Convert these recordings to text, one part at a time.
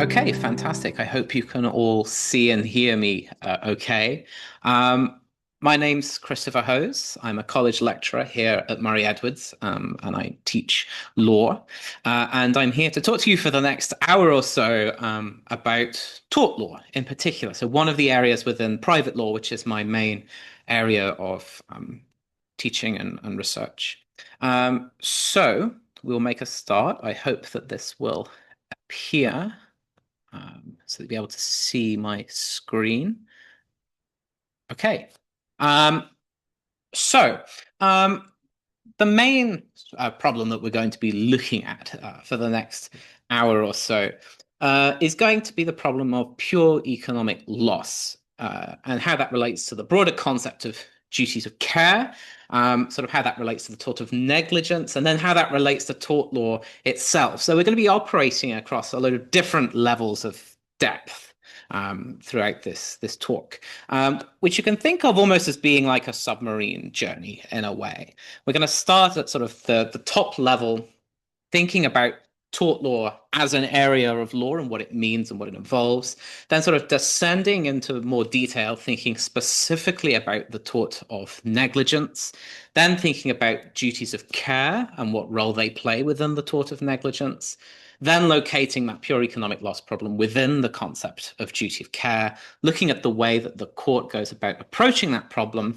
Okay, fantastic. I hope you can all see and hear me okay. Um, my name's Christopher Hose. I'm a college lecturer here at Murray Edwards, and I teach law. And I'm here to talk to you for the next hour or so about tort law in particular. So one of the areas within private law, which is my main area of teaching and research. So we'll make a start. I hope that this will appear so you'll be able to see my screen. Okay. Um, so the main problem that we're going to be looking at for the next hour or so is going to be the problem of pure economic loss and how that relates to the broader concept of duties of care, sort of how that relates to the tort of negligence, and then how that relates to tort law itself. So we're going to be operating across a load of different levels of depth throughout this talk, which you can think of almost as being like a submarine journey in a way. We're going to start at sort of the top level, thinking about tort law as an area of law and what it means and what it involves, then sort of descending into more detail, thinking specifically about the tort of negligence, then thinking about duties of care and what role they play within the tort of negligence, then locating that pure economic loss problem within the concept of duty of care, looking at the way that the court goes about approaching that problem,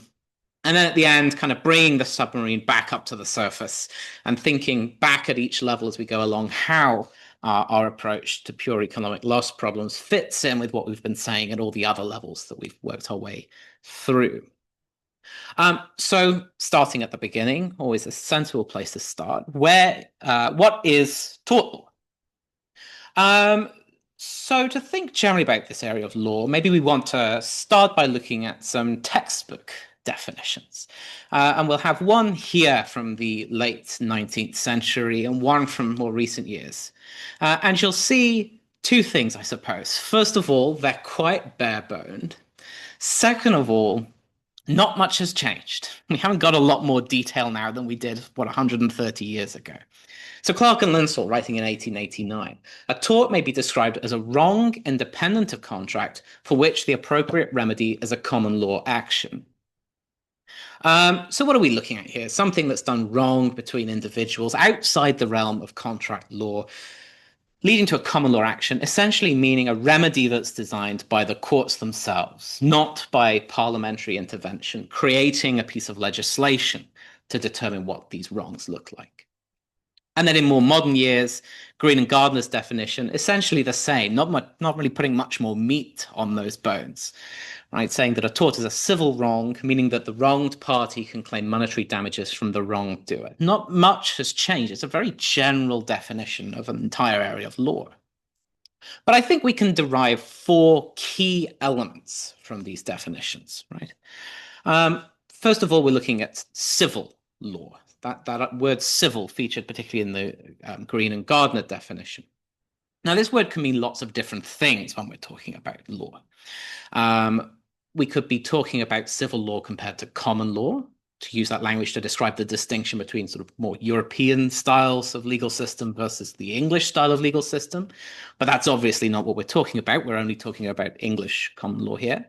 and then at the end, kind of bringing the submarine back up to the surface and thinking back at each level as we go along how our approach to pure economic loss problems fits in with what we've been saying at all the other levels that we've worked our way through. So starting at the beginning, always a sensible place to start. What is tort law? So to think generally about this area of law, maybe we want to start by looking at some textbook definitions. And we'll have one here from the late 19th century and one from more recent years. And you'll see two things, I suppose. First of all, they're quite bare-boned. Second of all, not much has changed. We haven't got a lot more detail now than we did, 130 years ago. So Clark and Linsell, writing in 1889, a tort may be described as a wrong independent of contract for which the appropriate remedy is a common law action. So what are we looking at here? Something that's done wrong between individuals outside the realm of contract law, leading to a common law action, essentially meaning a remedy that's designed by the courts themselves, not by parliamentary intervention, creating a piece of legislation to determine what these wrongs look like. And then in more modern years, Green and Gardner's definition, essentially the same, not really putting much more meat on those bones, right? Saying that a tort is a civil wrong, meaning that the wronged party can claim monetary damages from the wrongdoer. Not much has changed. It's a very general definition of an entire area of law. But I think we can derive four key elements from these definitions, right? First of all, we're looking at civil law. That word civil featured particularly in the Green and Gardner definition. Now, this word can mean lots of different things when we're talking about law. We could be talking about civil law compared to common law, to use that language to describe the distinction between sort of more European styles of legal system versus the English style of legal system. But that's obviously not what we're talking about. We're only talking about English common law here.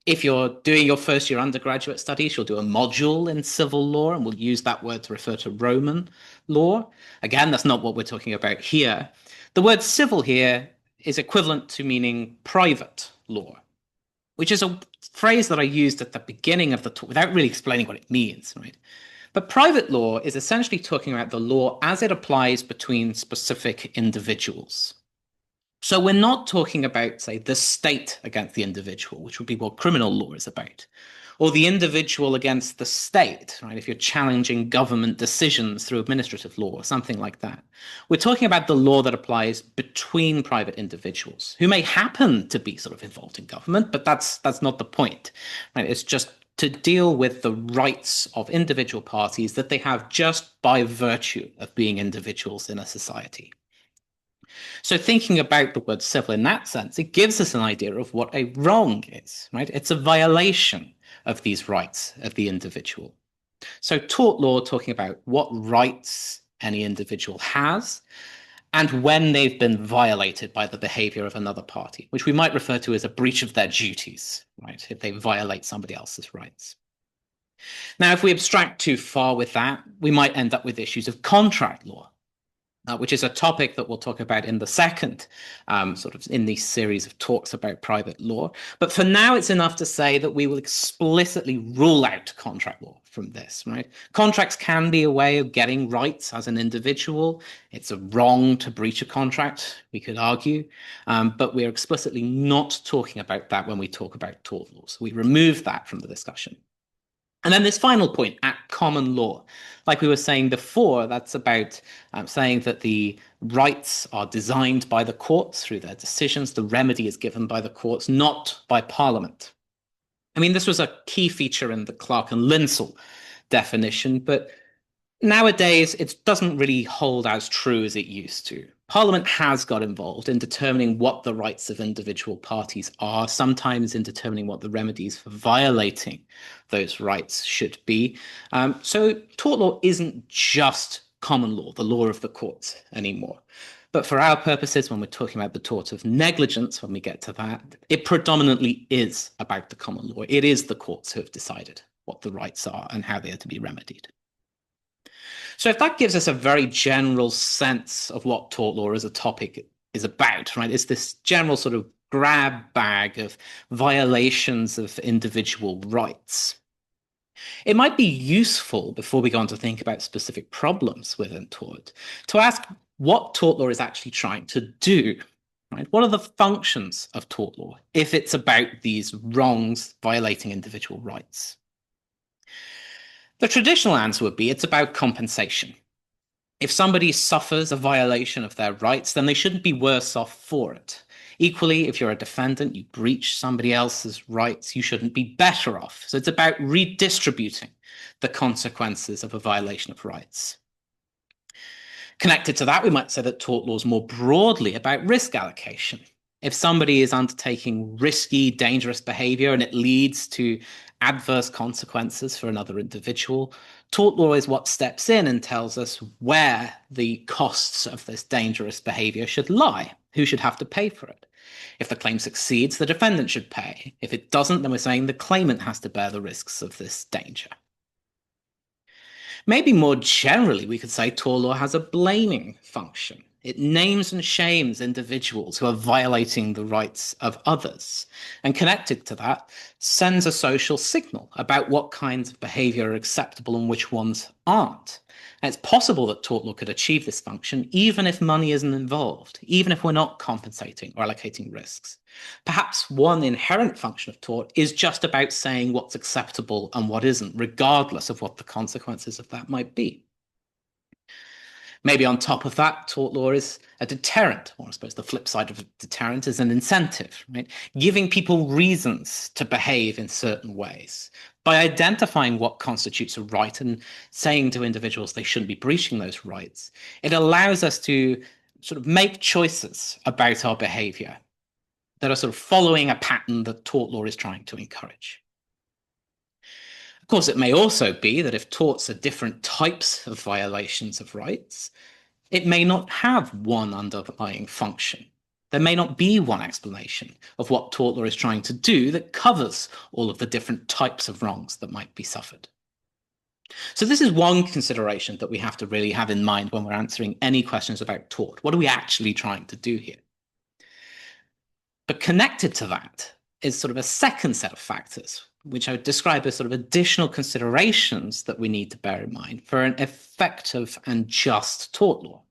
If you're doing your first year undergraduate studies, you'll do a module in civil law, and we'll use that word to refer to Roman law. Again, that's not what we're talking about here. The word civil here is equivalent to meaning private law, which is a phrase that I used at the beginning of the talk without really explaining what it means, right? But private law is essentially talking about the law as it applies between specific individuals. So we're not talking about, say, the state against the individual, which would be what criminal law is about, or the individual against the state, right? If you're challenging government decisions through administrative law or something like that. We're talking about the law that applies between private individuals who may happen to be sort of involved in government, but that's not the point, right? It's just to deal with the rights of individual parties that they have just by virtue of being individuals in a society. So thinking about the word civil in that sense, it gives us an idea of what a wrong is, right? It's a violation of these rights of the individual. So tort law talking about what rights any individual has, and when they've been violated by the behavior of another party, which we might refer to as a breach of their duties, right? If they violate somebody else's rights. Now, if we abstract too far with that, we might end up with issues of contract law, which is a topic that we'll talk about in the second sort of in this series of talks about private law. But for now, it's enough to say that we will explicitly rule out contract law from this, right? Contracts can be a way of getting rights as an individual. It's a wrong to breach a contract, we could argue, but we're explicitly not talking about that when we talk about tort law. So we remove that from the discussion. And then this final point, at common law, like we were saying before, that's about saying that the rights are designed by the courts through their decisions. The remedy is given by the courts, not by Parliament. I mean, this was a key feature in the Clark and Linsell definition, but nowadays it doesn't really hold as true as it used to. Parliament has got involved in determining what the rights of individual parties are, sometimes in determining what the remedies for violating those rights should be. So tort law isn't just common law, the law of the courts anymore. But for our purposes, when we're talking about the tort of negligence, when we get to that, it predominantly is about the common law. It is the courts who have decided what the rights are and how they are to be remedied. So if that gives us a very general sense of what tort law as a topic is about, right? It's this general sort of grab bag of violations of individual rights. It might be useful, before we go on to think about specific problems within tort, to ask what tort law is actually trying to do. Right? What are the functions of tort law if it's about these wrongs violating individual rights? The traditional answer would be it's about compensation. If somebody suffers a violation of their rights, then they shouldn't be worse off for it. Equally, if you're a defendant, you breach somebody else's rights, you shouldn't be better off. So it's about redistributing the consequences of a violation of rights. Connected to that, we might say that tort law is more broadly about risk allocation. If somebody is undertaking risky, dangerous behavior and it leads to adverse consequences for another individual, tort law is what steps in and tells us where the costs of this dangerous behavior should lie, who should have to pay for it. If the claim succeeds, the defendant should pay. If it doesn't, then we're saying the claimant has to bear the risks of this danger. Maybe more generally, we could say tort law has a blaming function. It names and shames individuals who are violating the rights of others. And connected to that, sends a social signal about what kinds of behavior are acceptable and which ones aren't. And it's possible that tort law could achieve this function even if money isn't involved, even if we're not compensating or allocating risks. Perhaps one inherent function of tort is just about saying what's acceptable and what isn't, regardless of what the consequences of that might be. Maybe on top of that, tort law is a deterrent, or I suppose the flip side of a deterrent is an incentive, right? Giving people reasons to behave in certain ways. By identifying what constitutes a right and saying to individuals they shouldn't be breaching those rights, it allows us to sort of make choices about our behavior that are sort of following a pattern that tort law is trying to encourage. Of course, it may also be that if torts are different types of violations of rights, it may not have one underlying function. There may not be one explanation of what tort law is trying to do that covers all of the different types of wrongs that might be suffered. So this is one consideration that we have to really have in mind when we're answering any questions about tort. What are we actually trying to do here? But connected to that is sort of a second set of factors, which I would describe as sort of additional considerations that we need to bear in mind for an effective and just tort law.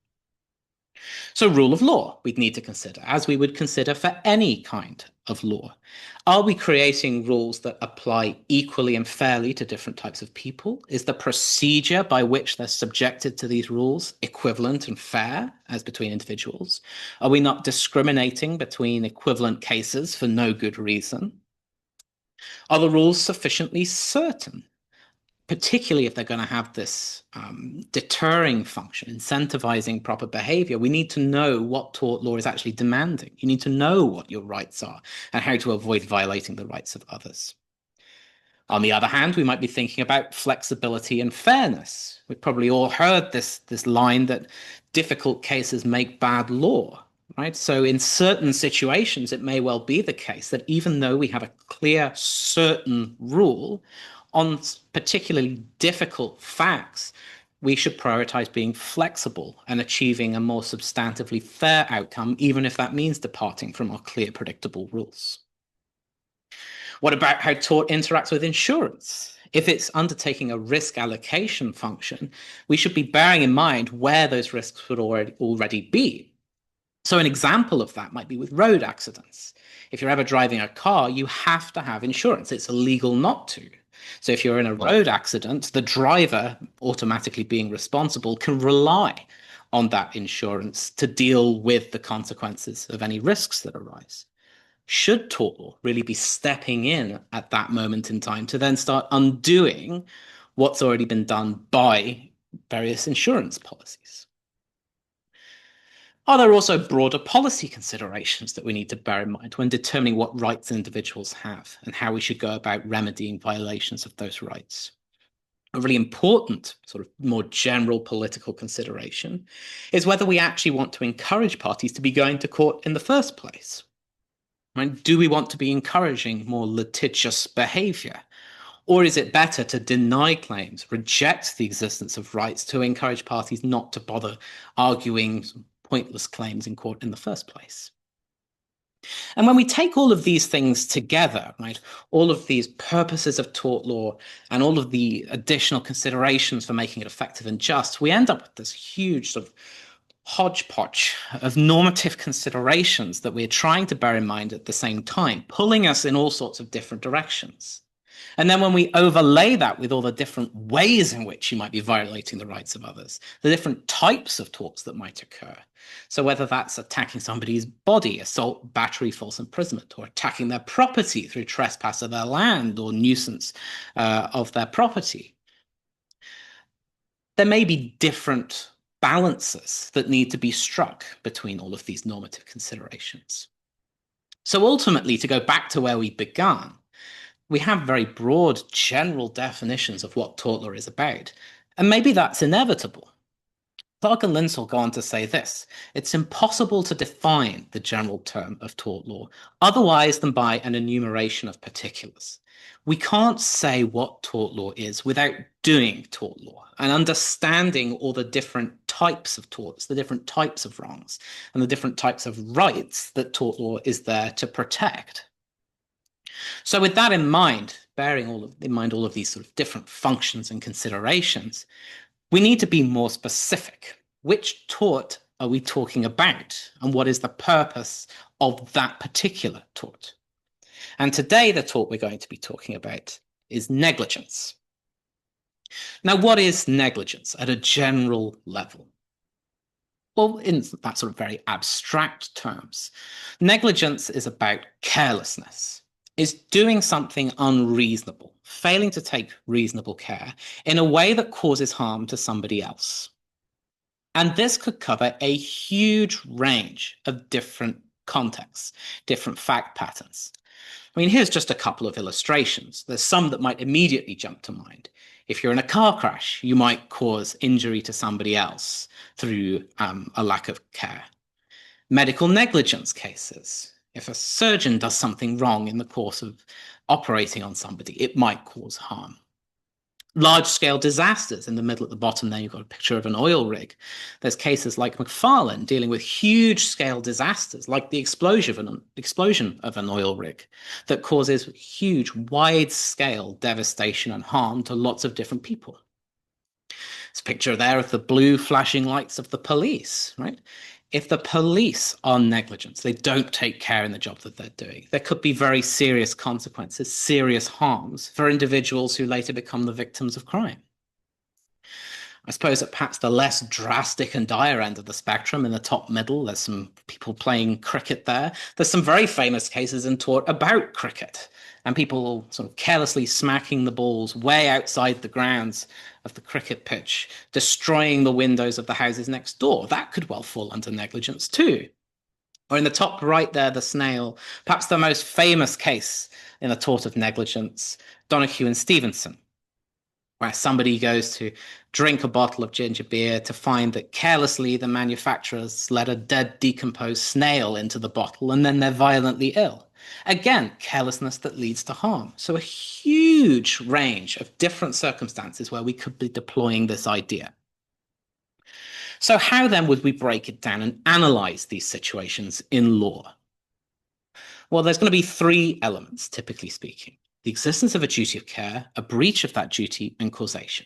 So rule of law we'd need to consider, as we would consider for any kind of law. Are we creating rules that apply equally and fairly to different types of people? Is the procedure by which they're subjected to these rules equivalent and fair as between individuals? Are we not discriminating between equivalent cases for no good reason? Are the rules sufficiently certain? Particularly if they're going to have this deterring function, incentivizing proper behavior, we need to know what tort law is actually demanding. You need to know what your rights are and how to avoid violating the rights of others. On the other hand, we might be thinking about flexibility and fairness. We've probably all heard this line that difficult cases make bad law, right? So in certain situations, it may well be the case that even though we have a clear, certain rule, on particularly difficult facts, we should prioritize being flexible and achieving a more substantively fair outcome, even if that means departing from our clear, predictable rules. What about how tort interacts with insurance? If it's undertaking a risk allocation function, we should be bearing in mind where those risks would already be. So an example of that might be with road accidents. If you're ever driving a car, you have to have insurance. It's illegal not to. So if you're in a road accident, the driver, automatically being responsible, can rely on that insurance to deal with the consequences of any risks that arise. Should tort law really be stepping in at that moment in time to then start undoing what's already been done by various insurance policies? Are there also broader policy considerations that we need to bear in mind when determining what rights individuals have and how we should go about remedying violations of those rights? A really important, sort of more general political consideration is whether we actually want to encourage parties to be going to court in the first place. Right? Do we want to be encouraging more litigious behavior? Or is it better to deny claims, reject the existence of rights to encourage parties not to bother arguing pointless claims in court in the first place? And when we take all of these things together, right, all of these purposes of tort law and all of the additional considerations for making it effective and just, we end up with this huge sort of hodgepodge of normative considerations that we're trying to bear in mind at the same time, pulling us in all sorts of different directions. And then when we overlay that with all the different ways in which you might be violating the rights of others, the different types of torts that might occur. So whether that's attacking somebody's body, assault, battery, false imprisonment, or attacking their property through trespass of their land or nuisance of their property, there may be different balances that need to be struck between all of these normative considerations. So ultimately, to go back to where we began, we have very broad general definitions of what tort law is about, and maybe that's inevitable. Clark and Linsell go on to say this: it's impossible to define the general term of tort law otherwise than by an enumeration of particulars. We can't say what tort law is without doing tort law and understanding all the different types of torts, the different types of wrongs, and the different types of rights that tort law is there to protect. So with that in mind, bearing in mind all of these sort of different functions and considerations, we need to be more specific. Which tort are we talking about? And what is the purpose of that particular tort? And today, the tort we're going to be talking about is negligence. Now, what is negligence at a general level? Well, in that sort of very abstract terms, negligence is about carelessness. Is doing something unreasonable, failing to take reasonable care in a way that causes harm to somebody else. And this could cover a huge range of different contexts, different fact patterns. I mean, here's just a couple of illustrations. There's some that might immediately jump to mind. If you're in a car crash, you might cause injury to somebody else through a lack of care. Medical negligence cases. If a surgeon does something wrong in the course of operating on somebody, it might cause harm. Large-scale disasters. In the middle at the bottom there, you've got a picture of an oil rig. There's cases like McFarlane dealing with huge-scale disasters, like the explosion of an oil rig that causes huge, wide-scale devastation and harm to lots of different people. There's a picture there of the blue flashing lights of the police, right? If the police are negligent, they don't take care in the job that they're doing, there could be very serious consequences, serious harms for individuals who later become the victims of crime. I suppose at perhaps the less drastic and dire end of the spectrum, in the top middle, there's some people playing cricket there. There's some very famous cases in tort about cricket and people sort of carelessly smacking the balls way outside the grounds of the cricket pitch, destroying the windows of the houses next door. That could well fall under negligence too. Or in the top right there, the snail, perhaps the most famous case in the tort of negligence, Donoghue and Stevenson, where somebody goes to drink a bottle of ginger beer to find that carelessly the manufacturers let a dead, decomposed snail into the bottle and then they're violently ill. Again, carelessness that leads to harm. So a huge range of different circumstances where we could be deploying this idea. So how then would we break it down and analyze these situations in law? Well, there's going to be three elements, typically speaking: the existence of a duty of care, a breach of that duty, and causation.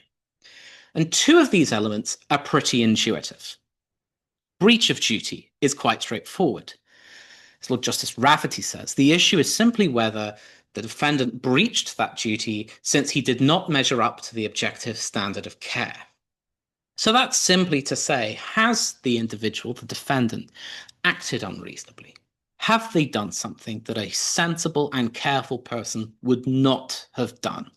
And two of these elements are pretty intuitive. Breach of duty is quite straightforward. As Lord Justice Rafferty says, the issue is simply whether the defendant breached that duty since he did not measure up to the objective standard of care. So that's simply to say, has the individual, the defendant, acted unreasonably? Have they done something that a sensible and careful person would not have done?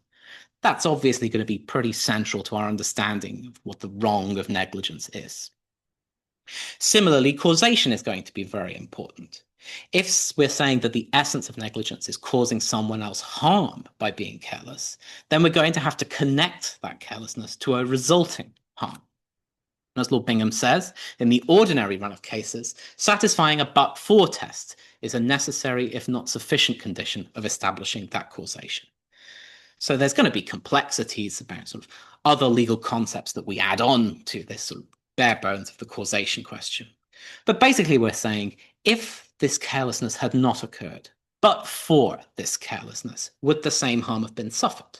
That's obviously going to be pretty central to our understanding of what the wrong of negligence is. Similarly, causation is going to be very important. If we're saying that the essence of negligence is causing someone else harm by being careless, then we're going to have to connect that carelessness to a resulting harm. As Lord Bingham says, in the ordinary run of cases, satisfying a but-for test is a necessary, if not sufficient, condition of establishing that causation. So there's going to be complexities about sort of other legal concepts that we add on to this sort of bare bones of the causation question. But basically we're saying, if this carelessness had not occurred, but for this carelessness, would the same harm have been suffered?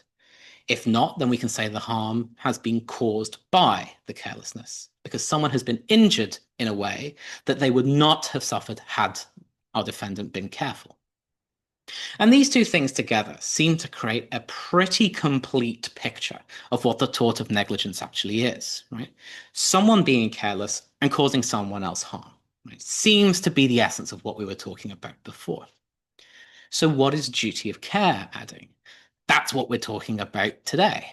If not, then we can say the harm has been caused by the carelessness, because someone has been injured in a way that they would not have suffered had our defendant been careful. And these two things together seem to create a pretty complete picture of what the tort of negligence actually is, right? Someone being careless and causing someone else harm, right? Seems to be the essence of what we were talking about before. So what is duty of care adding? That's what we're talking about today.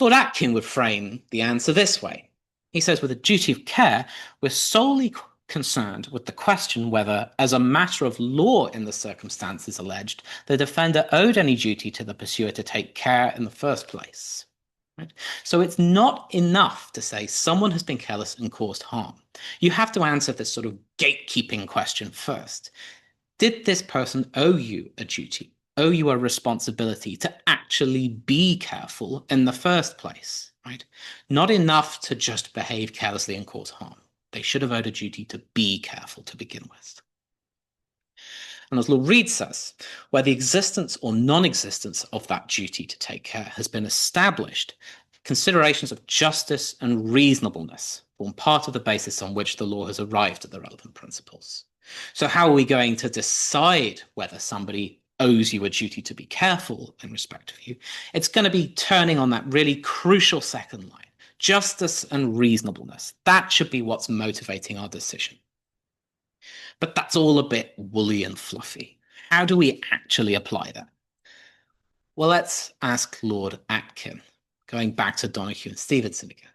Lord Atkin would frame the answer this way. He says, with a duty of care, we're solely concerned with the question whether, as a matter of law in the circumstances alleged, the defender owed any duty to the pursuer to take care in the first place. Right? So it's not enough to say someone has been careless and caused harm. You have to answer this sort of gatekeeping question first. Did this person owe you a duty? Owe you a responsibility to actually be careful in the first place, right? Not enough to just behave carelessly and cause harm. They should have owed a duty to be careful to begin with. And as Lord Reed says, where the existence or non-existence of that duty to take care has been established, considerations of justice and reasonableness form part of the basis on which the law has arrived at the relevant principles. So how are we going to decide whether somebody owes you a duty to be careful in respect of you? It's going to be turning on that really crucial second line, justice and reasonableness. That should be what's motivating our decision. But that's all a bit woolly and fluffy. How do we actually apply that? Well, let's ask Lord Atkin, going back to Donoghue and Stevenson again.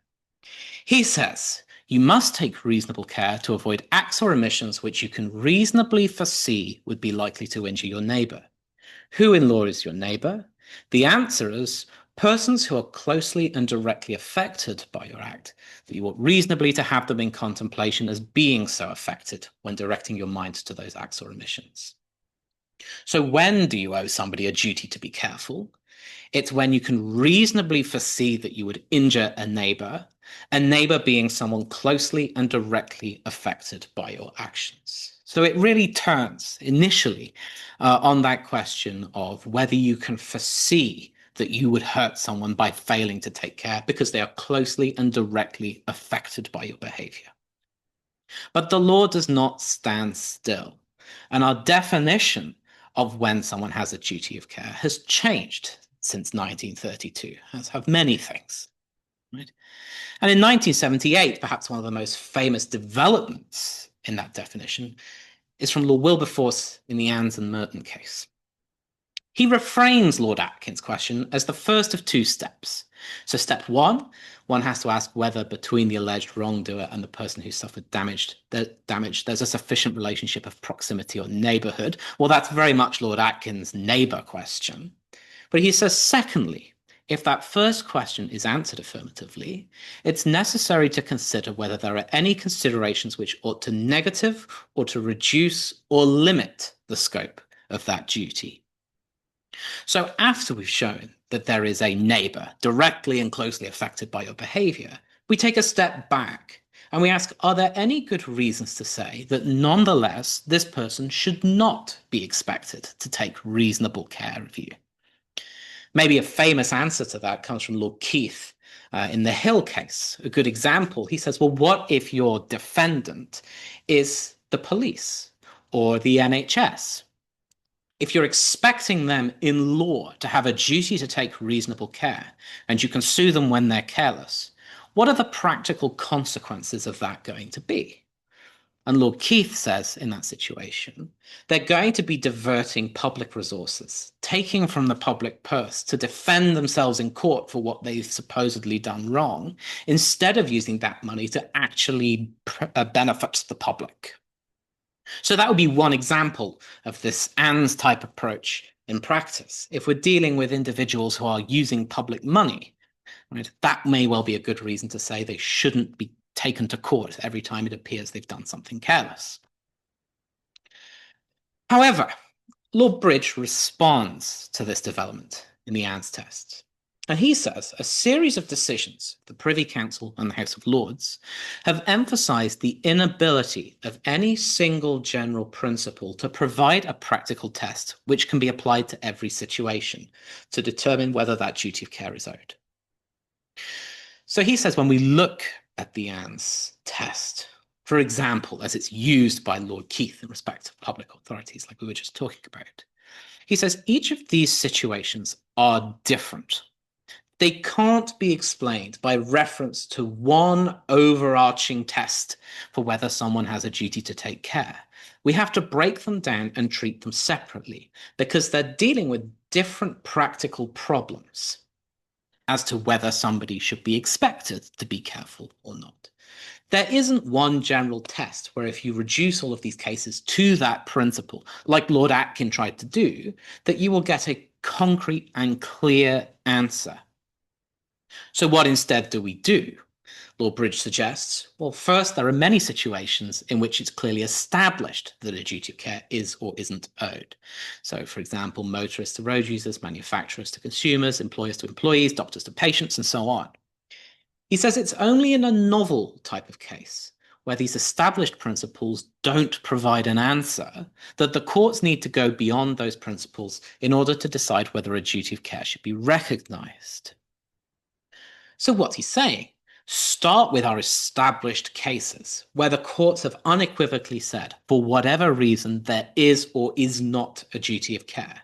He says, you must take reasonable care to avoid acts or omissions which you can reasonably foresee would be likely to injure your neighbour. Who in law is your neighbour? The answer is persons who are closely and directly affected by your act, that you ought reasonably to have them in contemplation as being so affected when directing your mind to those acts or omissions. So when do you owe somebody a duty to be careful? It's when you can reasonably foresee that you would injure a neighbor being someone closely and directly affected by your actions. So it really turns initially on that question of whether you can foresee that you would hurt someone by failing to take care because they are closely and directly affected by your behavior. But the law does not stand still, and our definition of when someone has a duty of care has changed since 1932, as have many things. Right? And in 1978, perhaps one of the most famous developments in that definition is from Lord Wilberforce in the Anns and Merton case. He reframes Lord Atkin's question as the first of two steps. So step one one has to ask whether between the alleged wrongdoer and the person who suffered damage, there's a sufficient relationship of proximity or neighborhood. Well, that's very much Lord Atkin's neighbor question. But he says, secondly, if that first question is answered affirmatively, it's necessary to consider whether there are any considerations which ought to negative or to reduce or limit the scope of that duty. So after we've shown that there is a neighbor directly and closely affected by your behavior, we take a step back and we ask, are there any good reasons to say that nonetheless this person should not be expected to take reasonable care of you? Maybe a famous answer to that comes from Lord Keith in the Hill case. A good example, he says, well, what if your defendant is the police or the NHS? If you're expecting them in law to have a duty to take reasonable care, and you can sue them when they're careless, what are the practical consequences of that going to be? And Lord Keith says in that situation, they're going to be diverting public resources, taking from the public purse to defend themselves in court for what they've supposedly done wrong, instead of using that money to actually benefit the public. So that would be one example of this ANS type approach in practice. If we're dealing with individuals who are using public money, right, that may well be a good reason to say they shouldn't be taken to court every time it appears they've done something careless. However, Lord Bridge responds to this development in the ANS test. And he says a series of decisions, the Privy Council and the House of Lords, have emphasized the inability of any single general principle to provide a practical test which can be applied to every situation to determine whether that duty of care is owed. So he says when we look at the ANS test, for example, as it's used by Lord Keith in respect of public authorities, like we were just talking about, he says each of these situations are different. They can't be explained by reference to one overarching test for whether someone has a duty to take care. We have to break them down and treat them separately because they're dealing with different practical problems as to whether somebody should be expected to be careful or not. There isn't one general test where if you reduce all of these cases to that principle, like Lord Atkin tried to do, that you will get a concrete and clear answer. So what instead do we do? Lord Bridge suggests, well, first, there are many situations in which it's clearly established that a duty of care is or isn't owed. So, for example, motorists to road users, manufacturers to consumers, employers to employees, doctors to patients, and so on. He says it's only in a novel type of case, where these established principles don't provide an answer, that the courts need to go beyond those principles in order to decide whether a duty of care should be recognized. So what's he saying? Start with our established cases, where the courts have unequivocally said, for whatever reason, there is or is not a duty of care.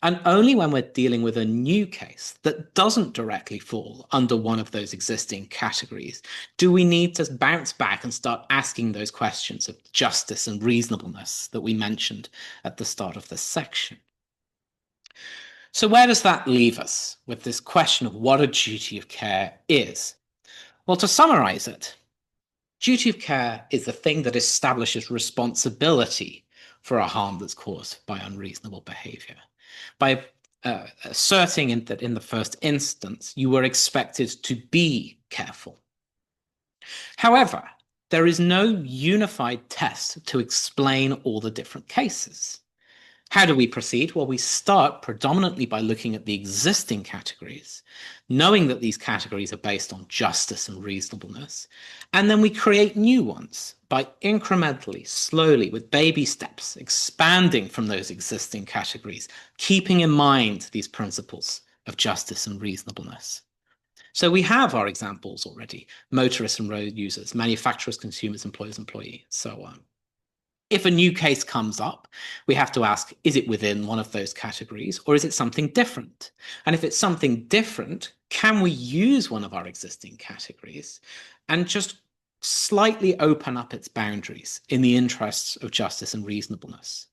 And only when we're dealing with a new case that doesn't directly fall under one of those existing categories do we need to bounce back and start asking those questions of justice and reasonableness that we mentioned at the start of this section. So where does that leave us with this question of what a duty of care is? Well, to summarize it, duty of care is the thing that establishes responsibility for a harm that's caused by unreasonable behavior. By asserting that in the first instance, you were expected to be careful. However, there is no unified test to explain all the different cases. How do we proceed? Well, we start predominantly by looking at the existing categories, knowing that these categories are based on justice and reasonableness, and then we create new ones by incrementally, slowly, with baby steps, expanding from those existing categories, keeping in mind these principles of justice and reasonableness. So we have our examples already: motorists and road users, manufacturers, consumers, employers, employees, so on. If a new case comes up, we have to ask, is it within one of those categories or is it something different? And if it's something different, can we use one of our existing categories and just slightly open up its boundaries in the interests of justice and reasonableness?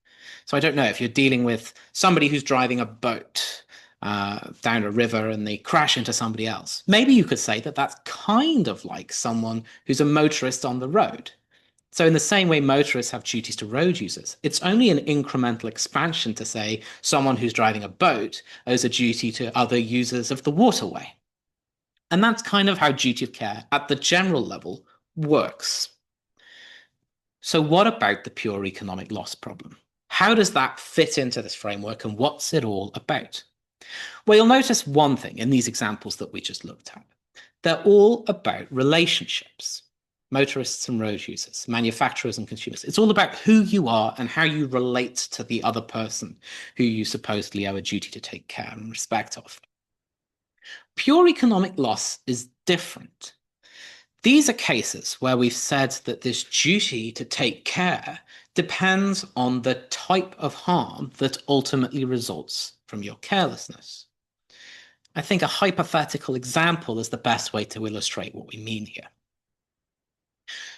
So I don't know, if you're dealing with somebody who's driving a boat, down a river and they crash into somebody else. Maybe you could say that that's kind of like someone who's a motorist on the road. So in the same way motorists have duties to road users, it's only an incremental expansion to say someone who's driving a boat owes a duty to other users of the waterway. And that's kind of how duty of care at the general level works. So what about the pure economic loss problem? How does that fit into this framework and what's it all about? Well, you'll notice one thing in these examples that we just looked at. They're all about relationships. Motorists and road users, manufacturers and consumers. It's all about who you are and how you relate to the other person who you supposedly owe a duty to take care and respect of. Pure economic loss is different. These are cases where we've said that this duty to take care depends on the type of harm that ultimately results from your carelessness. I think a hypothetical example is the best way to illustrate what we mean here.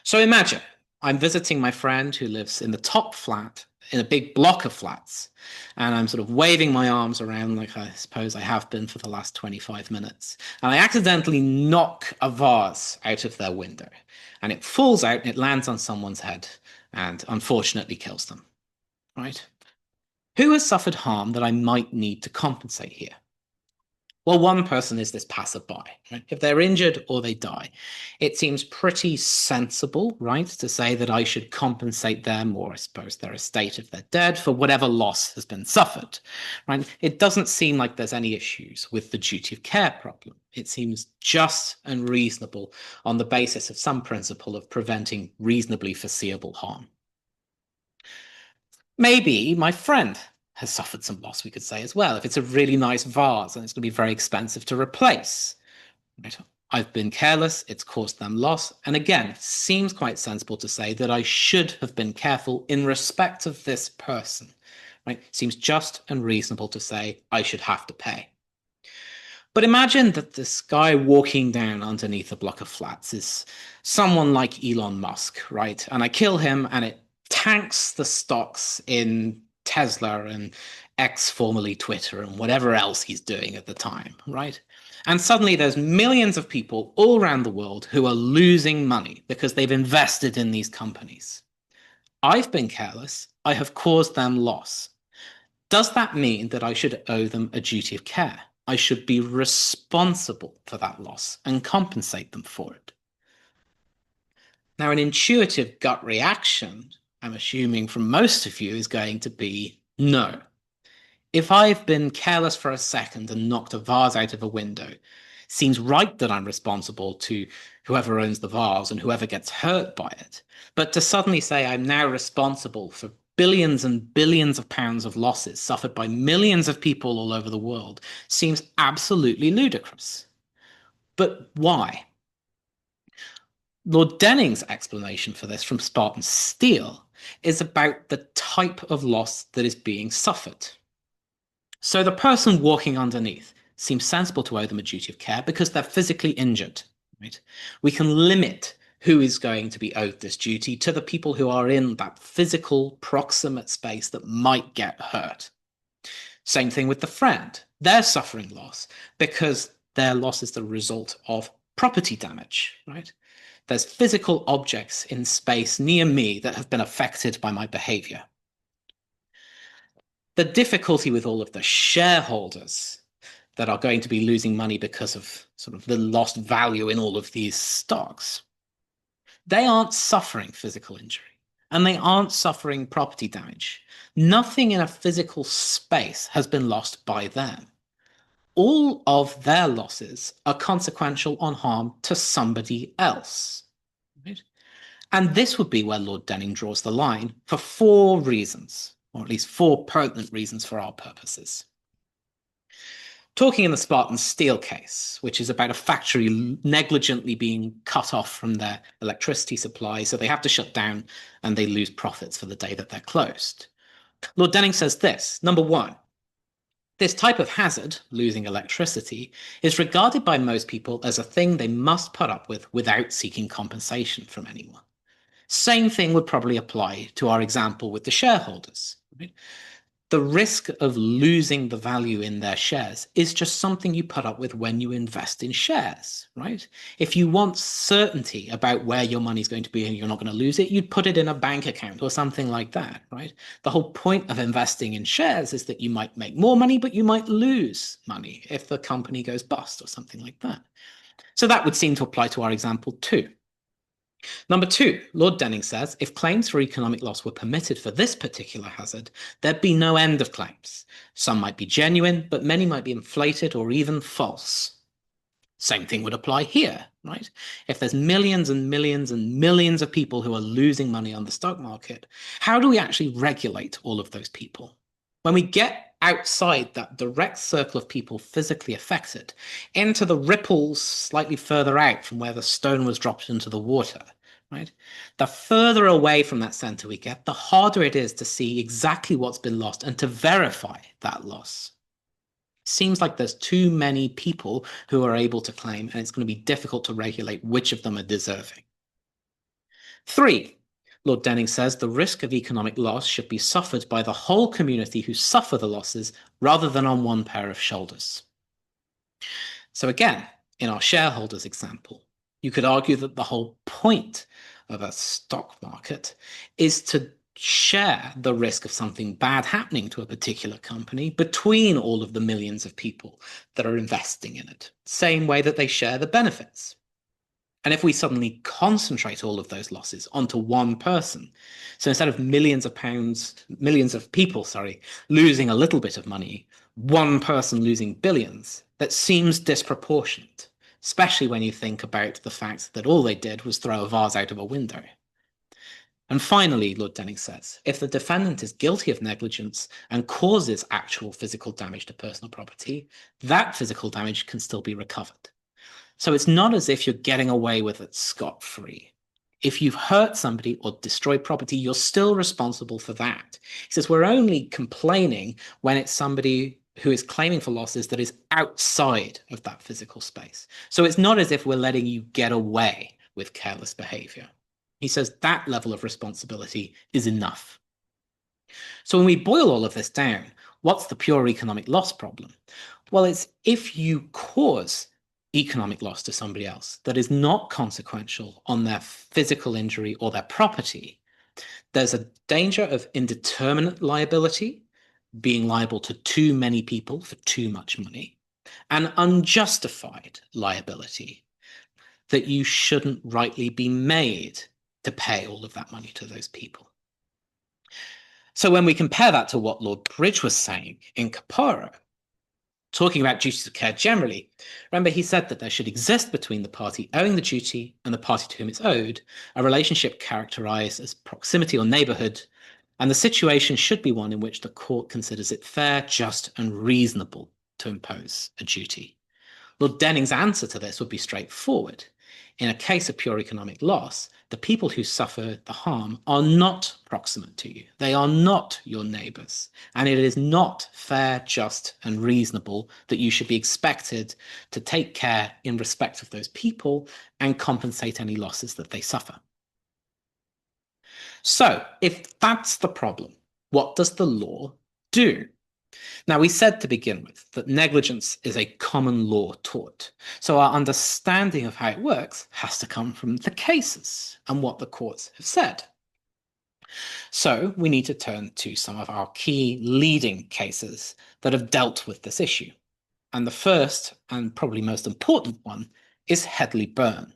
So imagine I'm visiting my friend who lives in the top flat in a big block of flats, and I'm sort of waving my arms around like I suppose I have been for the last 25 minutes. And I accidentally knock a vase out of their window, and it falls out and it lands on someone's head and unfortunately kills them, right? Who has suffered harm that I might need to compensate here? Well, one person is this passerby, right? If they're injured or they die, it seems pretty sensible, right, to say that I should compensate them, or I suppose their estate if they're dead, for whatever loss has been suffered, right? It doesn't seem like there's any issues with the duty of care problem. It seems just and reasonable on the basis of some principle of preventing reasonably foreseeable harm. Maybe my friend has suffered some loss, we could say as well. If it's a really nice vase and it's going to be very expensive to replace, right? I've been careless, it's caused them loss. And again, it seems quite sensible to say that I should have been careful in respect of this person, right? It seems just and reasonable to say I should have to pay. But imagine that this guy walking down underneath a block of flats is someone like Elon Musk, right? And I kill him and it tanks the stocks in Tesla and X, formerly Twitter, and whatever else he's doing at the time, right? And suddenly there's millions of people all around the world who are losing money because they've invested in these companies. I've been careless. I have caused them loss. Does that mean that I should owe them a duty of care? I should be responsible for that loss and compensate them for it. Now, an intuitive gut reaction, I'm assuming from most of you, is going to be no. If I've been careless for a second and knocked a vase out of a window, it seems right that I'm responsible to whoever owns the vase and whoever gets hurt by it. But to suddenly say I'm now responsible for billions and billions of pounds of losses suffered by millions of people all over the world seems absolutely ludicrous. But why? Lord Denning's explanation for this from Spartan Steel is about the type of loss that is being suffered. So the person walking underneath seems sensible to owe them a duty of care because they're physically injured, right? We can limit who is going to be owed this duty to the people who are in that physical proximate space that might get hurt. Same thing with the friend. They're suffering loss because their loss is the result of property damage, right? There's physical objects in space near me that have been affected by my behavior. The difficulty with all of the shareholders that are going to be losing money because of sort of the lost value in all of these stocks, they aren't suffering physical injury and they aren't suffering property damage. Nothing in a physical space has been lost by them. All of their losses are consequential on harm to somebody else. Right? And this would be where Lord Denning draws the line for 4 reasons, or at least 4 pertinent reasons for our purposes. Talking in the Spartan Steel case, which is about a factory negligently being cut off from their electricity supply, so they have to shut down and they lose profits for the day that they're closed. Lord Denning says this: number 1, this type of hazard, losing electricity, is regarded by most people as a thing they must put up with without seeking compensation from anyone. Same thing would probably apply to our example with the shareholders. Right? The risk of losing the value in their shares is just something you put up with when you invest in shares, right? If you want certainty about where your money's going to be and you're not going to lose it, you'd put it in a bank account or something like that, right? The whole point of investing in shares is that you might make more money, but you might lose money if the company goes bust or something like that. So that would seem to apply to our example too. Number two, Lord Denning says, if claims for economic loss were permitted for this particular hazard, there'd be no end of claims. Some might be genuine, but many might be inflated or even false. Same thing would apply here, right? If there's millions and millions and millions of people who are losing money on the stock market, how do we actually regulate all of those people? When we get outside that direct circle of people physically affected, into the ripples slightly further out from where the stone was dropped into the water, right? The further away from that center we get, the harder it is to see exactly what's been lost and to verify that loss. Seems like there's too many people who are able to claim, and it's going to be difficult to regulate which of them are deserving. Three, Lord Denning says the risk of economic loss should be suffered by the whole community who suffer the losses rather than on one pair of shoulders. So again, in our shareholders example, you could argue that the whole point of a stock market is to share the risk of something bad happening to a particular company between all of the millions of people that are investing in it, same way that they share the benefits. And if we suddenly concentrate all of those losses onto one person, so instead of millions of people, sorry, losing a little bit of money, one person losing billions, that seems disproportionate, especially when you think about the fact that all they did was throw a vase out of a window. And finally, Lord Denning says, if the defendant is guilty of negligence and causes actual physical damage to personal property, that physical damage can still be recovered. So it's not as if you're getting away with it scot-free. If you've hurt somebody or destroyed property, you're still responsible for that. He says we're only complaining when it's somebody who is claiming for losses that is outside of that physical space. So it's not as if we're letting you get away with careless behavior. He says that level of responsibility is enough. So when we boil all of this down, what's the pure economic loss problem? Well, it's if you cause economic loss to somebody else that is not consequential on their physical injury or their property, there's a danger of indeterminate liability, being liable to too many people for too much money, and unjustified liability, that you shouldn't rightly be made to pay all of that money to those people. So when we compare that to what Lord Bridge was saying in Caparo, talking about duties of care generally, remember he said that there should exist between the party owing the duty and the party to whom it's owed a relationship characterized as proximity or neighborhood, and the situation should be one in which the court considers it fair, just, and reasonable to impose a duty. Lord Denning's answer to this would be straightforward. In a case of pure economic loss, the people who suffer the harm are not proximate to you. They are not your neighbors. And it is not fair, just, and reasonable that you should be expected to take care in respect of those people and compensate any losses that they suffer. So, if that's the problem, what does the law do? Now, we said to begin with that negligence is a common law tort. So our understanding of how it works has to come from the cases and what the courts have said. So we need to turn to some of our key leading cases that have dealt with this issue. And the first and probably most important one is Hedley Byrne.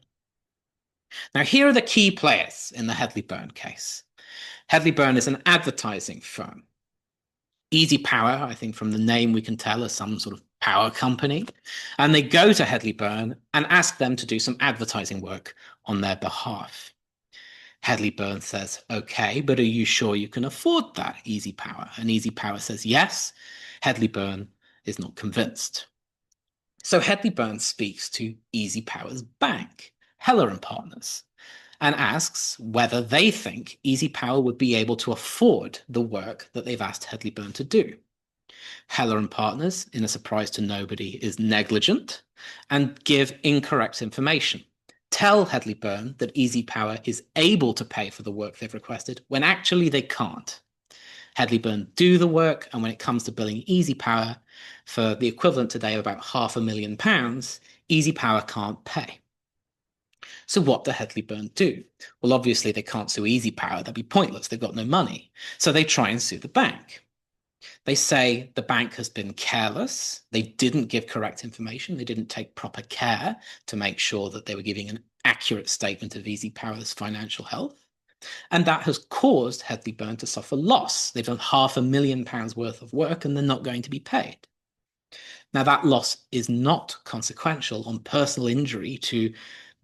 Now, here are the key players in the Hedley Byrne case. Hedley Byrne is an advertising firm. Easy Power, I think from the name we can tell, is some sort of power company. And they go to Hedley Byrne and ask them to do some advertising work on their behalf. Hedley Byrne says, okay, but are you sure you can afford that, Easy Power? And Easy Power says, yes. Hedley Byrne is not convinced. So Hedley Byrne speaks to Easy Power's bank, Heller and Partners, and asks whether they think Easy Power would be able to afford the work that they've asked Hedley Byrne to do. Heller and Partners, in a surprise to nobody, is negligent and give incorrect information. Tell Hedley Byrne that Easy Power is able to pay for the work they've requested when actually they can't. Hedley-Byrne do the work, and when it comes to billing Easy Power for the equivalent today of about £500,000, Easy Power can't pay. So what do Hedley-Byrne do? Well, obviously they can't sue Easy Power. That'd be pointless. They've got no money. So they try and sue the bank. They say the bank has been careless. They didn't give correct information. They didn't take proper care to make sure that they were giving an accurate statement of Easy Power's financial health. And that has caused Hedley-Byrne to suffer loss. They've done £500,000 worth of work and they're not going to be paid. Now, that loss is not consequential on personal injury to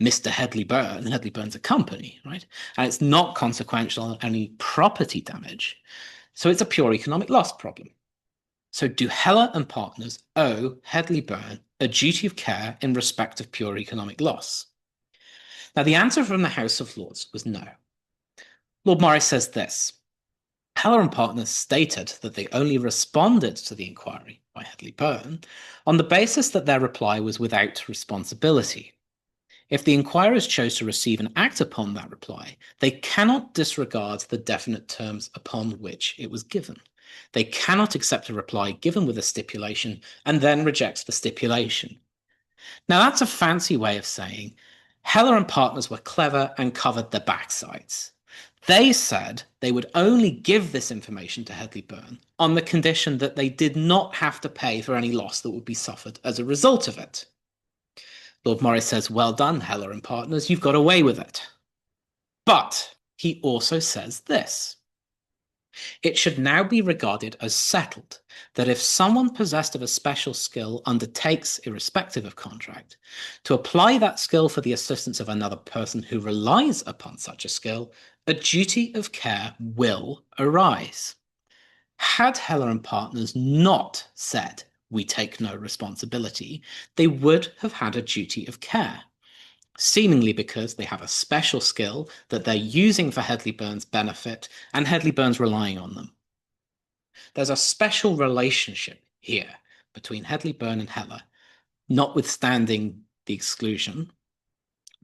Mr. Hedley-Byrne, and Hedley-Byrne's a company, right? And it's not consequential on any property damage. So it's a pure economic loss problem. So do Heller and partners owe Hedley-Byrne a duty of care in respect of pure economic loss? Now, the answer from the House of Lords was no. Lord Morris says this: Heller and partners stated that they only responded to the inquiry by Hedley-Byrne on the basis that their reply was without responsibility. If the inquirers chose to receive and act upon that reply, they cannot disregard the definite terms upon which it was given. They cannot accept a reply given with a stipulation and then reject the stipulation. Now, that's a fancy way of saying Heller and partners were clever and covered their backsides. They said they would only give this information to Hedley-Byrne on the condition that they did not have to pay for any loss that would be suffered as a result of it. Lord Morris says, well done, Heller and partners, you've got away with it. But he also says this: it should now be regarded as settled that if someone possessed of a special skill undertakes, irrespective of contract, to apply that skill for the assistance of another person who relies upon such a skill, a duty of care will arise. Had Heller and partners not said, we take no responsibility, they would have had a duty of care, seemingly because they have a special skill that they're using for Hedley-Byrne's benefit and Hedley-Byrne's relying on them. There's a special relationship here between Hedley-Byrne and Heller, notwithstanding the exclusion,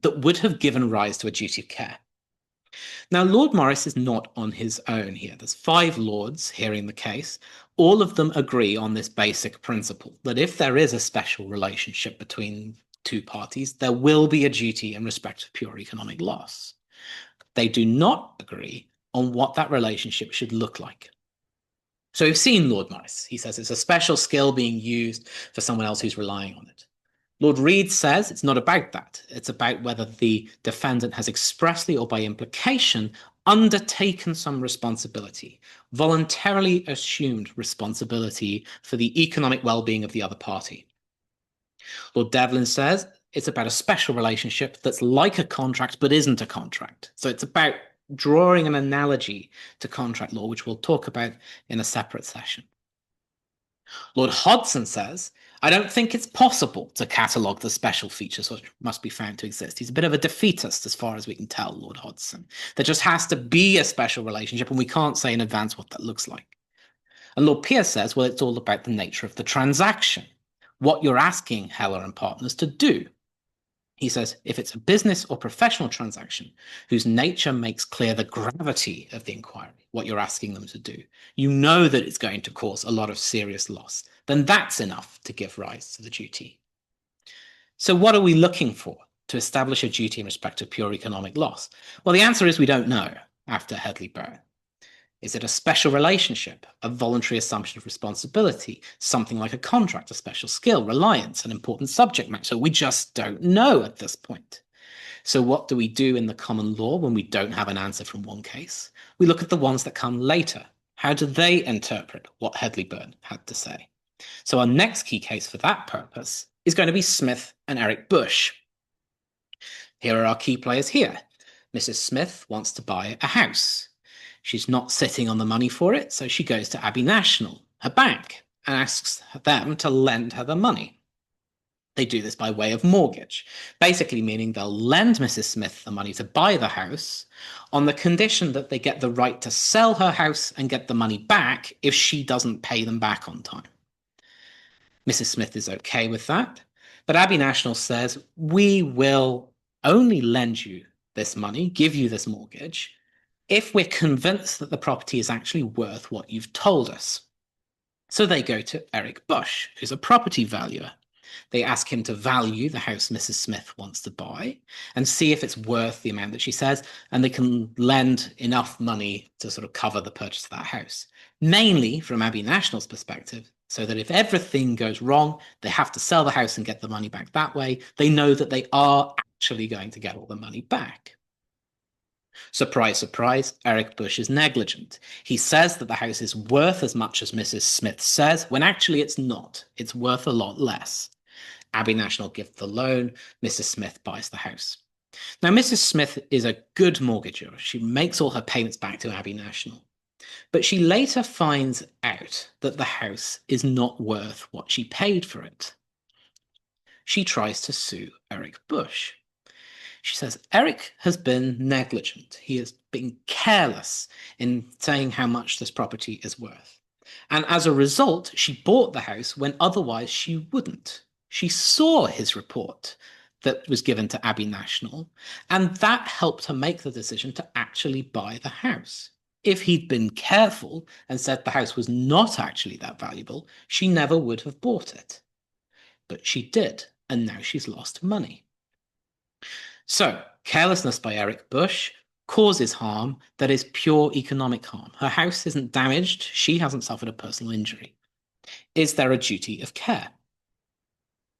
that would have given rise to a duty of care. Now, Lord Morris is not on his own here. There's 5 lords hearing the case. All of them agree on this basic principle, that if there is a special relationship between two parties, there will be a duty in respect of pure economic loss. They do not agree on what that relationship should look like. So we've seen Lord Morris. He says it's a special skill being used for someone else who's relying on it. Lord Reed says it's not about that. It's about whether the defendant has expressly or by implication undertaken some responsibility, voluntarily assumed responsibility for the economic well-being of the other party. Lord Devlin says it's about a special relationship that's like a contract but isn't a contract. So it's about drawing an analogy to contract law, which we'll talk about in a separate session. Lord Hodson says, I don't think it's possible to catalogue the special features which must be found to exist. He's a bit of a defeatist as far as we can tell, Lord Hodson. There just has to be a special relationship, and we can't say in advance what that looks like. And Lord Pierce says, well, it's all about the nature of the transaction, what you're asking Heller and partners to do. He says, if it's a business or professional transaction whose nature makes clear the gravity of the inquiry, what you're asking them to do, you know that it's going to cause a lot of serious loss, then that's enough to give rise to the duty. So what are we looking for to establish a duty in respect of pure economic loss? Well, the answer is we don't know after Hedley-Byrne. Is it a special relationship, a voluntary assumption of responsibility, something like a contract, a special skill, reliance, an important subject matter? So we just don't know at this point. So what do we do in the common law when we don't have an answer from one case? We look at the ones that come later. How do they interpret what Hedley-Byrne had to say? So our next key case for that purpose is going to be Smith and Eric Bush. Here are our key players here. Mrs. Smith wants to buy a house. She's not sitting on the money for it, so she goes to Abbey National, her bank, and asks them to lend her the money. They do this by way of mortgage, basically meaning they'll lend Mrs. Smith the money to buy the house on the condition that they get the right to sell her house and get the money back if she doesn't pay them back on time. Mrs. Smith is okay with that, but Abbey National says, we will only lend you this money, give you this mortgage, if we're convinced that the property is actually worth what you've told us. So they go to Eric Bush, who's a property valuer. They ask him to value the house Mrs. Smith wants to buy and see if it's worth the amount that she says, and they can lend enough money to sort of cover the purchase of that house. Mainly from Abbey National's perspective, so that if everything goes wrong, they have to sell the house and get the money back that way. They know that they are actually going to get all the money back. Surprise, surprise, Eric Bush is negligent. He says that the house is worth as much as Mrs. Smith says, when actually it's not. It's worth a lot less. Abbey National gives the loan, Mrs. Smith buys the house. Now, Mrs. Smith is a good mortgager. She makes all her payments back to Abbey National. But she later finds out that the house is not worth what she paid for it. She tries to sue Eric Bush. She says Eric has been negligent. He has been careless in saying how much this property is worth. And as a result, she bought the house when otherwise she wouldn't. She saw his report that was given to Abbey National, and that helped her make the decision to actually buy the house. If he'd been careful and said the house was not actually that valuable, she never would have bought it. But she did, and now she's lost money. So, carelessness by Eric Bush causes harm that is pure economic harm. Her house isn't damaged. She hasn't suffered a personal injury. Is there a duty of care?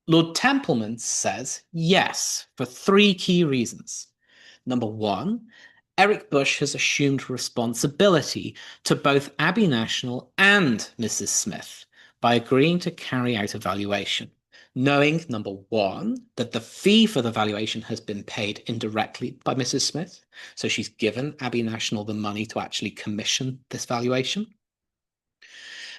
Lord Templeman says yes, for three key reasons. Number one, Eric Bush has assumed responsibility to both Abbey National and Mrs. Smith by agreeing to carry out a valuation, knowing, number one, that the fee for the valuation has been paid indirectly by Mrs. Smith, so she's given Abbey National the money to actually commission this valuation.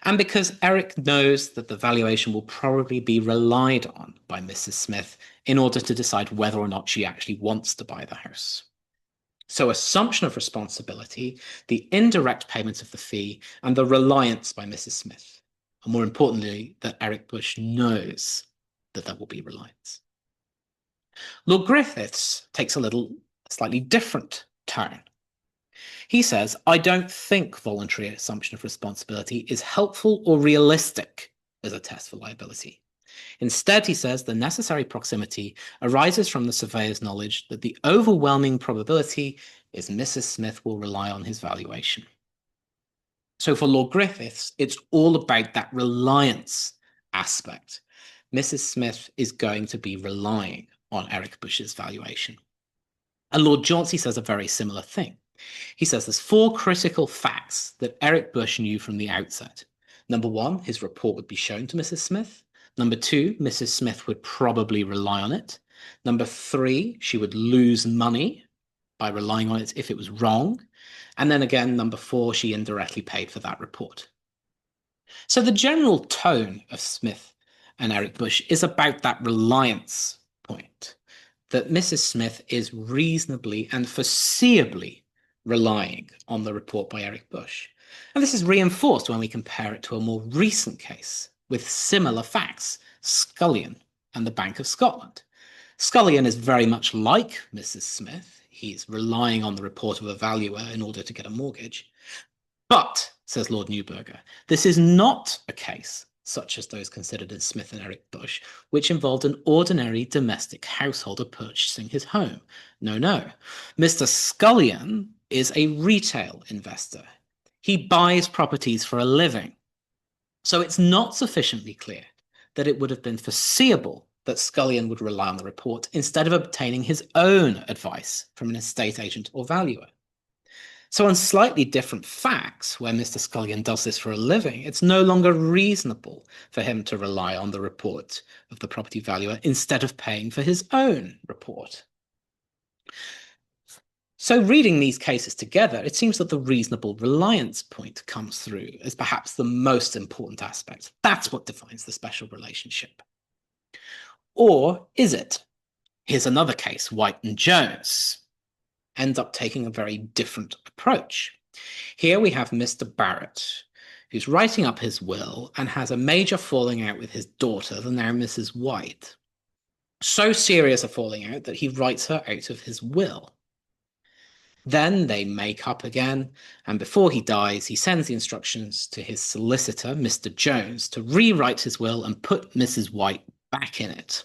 And because Eric knows that the valuation will probably be relied on by Mrs. Smith in order to decide whether or not she actually wants to buy the house. So assumption of responsibility, the indirect payment of the fee, and the reliance by Mrs. Smith. And more importantly, that Eric Bush knows that there will be reliance. Lord Griffiths takes a slightly different tone. He says, I don't think voluntary assumption of responsibility is helpful or realistic as a test for liability. Instead, he says, the necessary proximity arises from the surveyor's knowledge that the overwhelming probability is Mrs. Smith will rely on his valuation. So for Lord Griffiths, it's all about that reliance aspect. Mrs. Smith is going to be relying on Eric Bush's valuation. And Lord Chauncey says a very similar thing. He says there's four critical facts that Eric Bush knew from the outset. Number one, his report would be shown to Mrs. Smith. Number two, Mrs. Smith would probably rely on it. Number three, she would lose money by relying on it if it was wrong. And then again, number four, she indirectly paid for that report. So the general tone of Smith and Eric Bush is about that reliance point, that Mrs. Smith is reasonably and foreseeably relying on the report by Eric Bush. And this is reinforced when we compare it to a more recent case with similar facts, Scullion and the Bank of Scotland. Scullion is very much like Mrs. Smith. He's relying on the report of a valuer in order to get a mortgage. But, says Lord Newburger, this is not a case such as those considered in Smith and Eric Bush, which involved an ordinary domestic householder purchasing his home. No, no. Mr. Scullion is a retail investor. He buys properties for a living. So it's not sufficiently clear that it would have been foreseeable that Scullion would rely on the report instead of obtaining his own advice from an estate agent or valuer. So on slightly different facts, where Mr. Scullion does this for a living, it's no longer reasonable for him to rely on the report of the property valuer instead of paying for his own report. So reading these cases together, it seems that the reasonable reliance point comes through as perhaps the most important aspect. That's what defines the special relationship. Or is it? Here's another case, White and Jones. Ends up taking a very different approach. Here we have Mr. Barrett, who's writing up his will and has a major falling out with his daughter, the now Mrs. White. So serious a falling out that he writes her out of his will. Then they make up again, and before he dies, he sends the instructions to his solicitor, Mr. Jones, to rewrite his will and put Mrs. White back in it.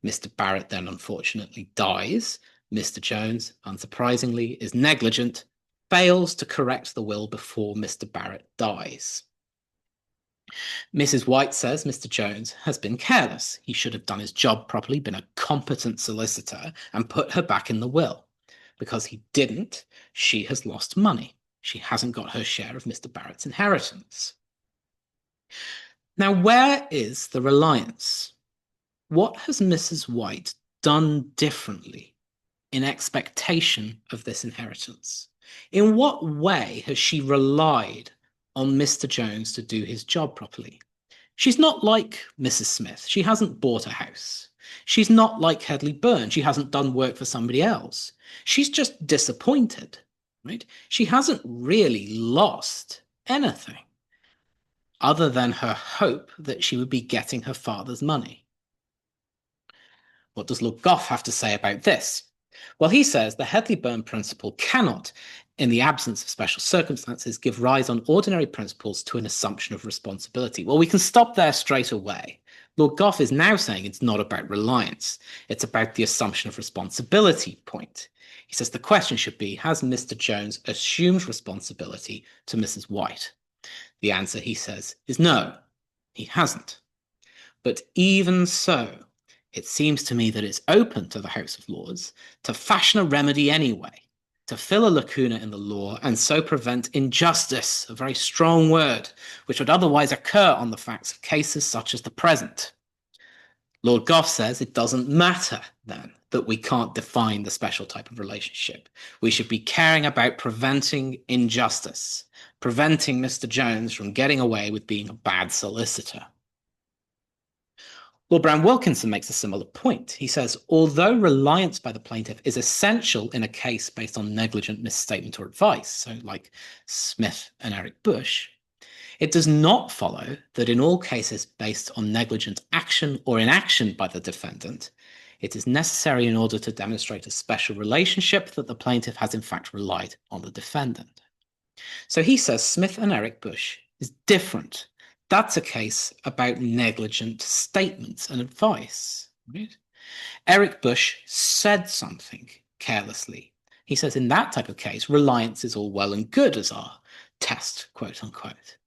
Mr. Barrett then unfortunately dies. Mr. Jones, unsurprisingly, is negligent, fails to correct the will before Mr. Barrett dies. Mrs. White says Mr. Jones has been careless. He should have done his job properly, been a competent solicitor, and put her back in the will. Because he didn't, she has lost money. She hasn't got her share of Mr. Barrett's inheritance. Now, where is the reliance? What has Mrs. White done differently in expectation of this inheritance? In what way has she relied on Mr. Jones to do his job properly? She's not like Mrs. Smith. She hasn't bought a house. She's not like Hedley Byrne. She hasn't done work for somebody else. She's just disappointed, right? She hasn't really lost anything other than her hope that she would be getting her father's money. What does Lord Gough have to say about this? Well, he says the Hedley Byrne principle cannot, in the absence of special circumstances, give rise on ordinary principles to an assumption of responsibility. Well, we can stop there straight away. Lord Gough is now saying it's not about reliance. It's about the assumption of responsibility point. He says the question should be, has Mr. Jones assumed responsibility to Mrs. White? The answer, he says, is no, he hasn't. But even so, it seems to me that it's open to the House of Lords to fashion a remedy anyway, to fill a lacuna in the law and so prevent injustice, a very strong word, which would otherwise occur on the facts of cases such as the present. Lord Gough says it doesn't matter then that we can't define the special type of relationship. We should be caring about preventing injustice, preventing Mr. Jones from getting away with being a bad solicitor. Lord Brown-Wilkinson makes a similar point. He says, although reliance by the plaintiff is essential in a case based on negligent misstatement or advice, so like Smith and Eric Bush, it does not follow that in all cases based on negligent action or inaction by the defendant, it is necessary in order to demonstrate a special relationship that the plaintiff has in fact relied on the defendant. So he says Smith and Eric Bush is different. That's a case about negligent statements and advice, right? Eric Bush said something carelessly. He says in that type of case, reliance is all well and good as our test, quote unquote.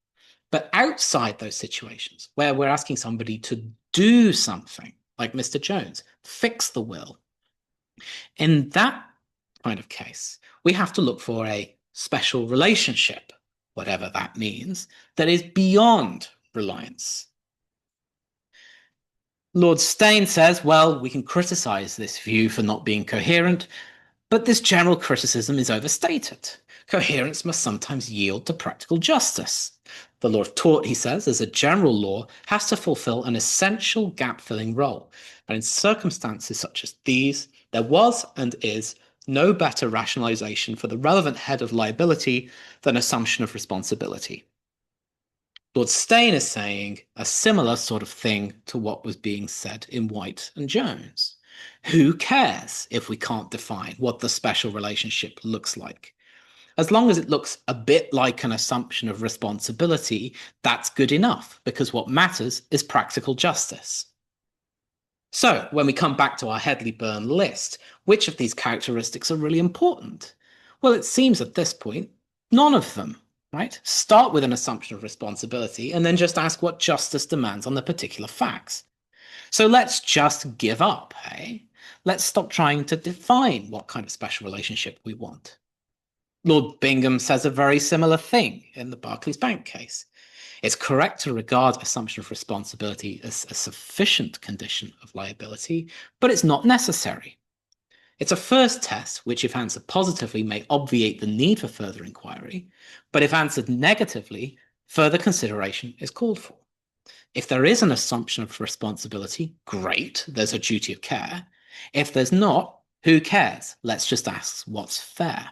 But outside those situations where we're asking somebody to do something, like Mr. Jones, fix the will, in that kind of case, we have to look for a special relationship, whatever that means, that is beyond reliance. Lord Steyn says, well, we can criticize this view for not being coherent, but this general criticism is overstated. Coherence must sometimes yield to practical justice. The law of tort, he says, as a general law, has to fulfill an essential gap-filling role. And in circumstances such as these, there was and is no better rationalization for the relevant head of liability than assumption of responsibility. Lord Steyn is saying a similar sort of thing to what was being said in White and Jones. Who cares if we can't define what the special relationship looks like? As long as it looks a bit like an assumption of responsibility, that's good enough, because what matters is practical justice. So, when we come back to our Hedley Byrne list, which of these characteristics are really important? Well, it seems at this point, none of them, right? Start with an assumption of responsibility and then just ask what justice demands on the particular facts. So let's just give up, hey? Let's stop trying to define what kind of special relationship we want. Lord Bingham says a very similar thing in the Barclays Bank case. It's correct to regard assumption of responsibility as a sufficient condition of liability, but it's not necessary. It's a first test, which if answered positively may obviate the need for further inquiry, but if answered negatively, further consideration is called for. If there is an assumption of responsibility, great, there's a duty of care. If there's not, who cares? Let's just ask what's fair.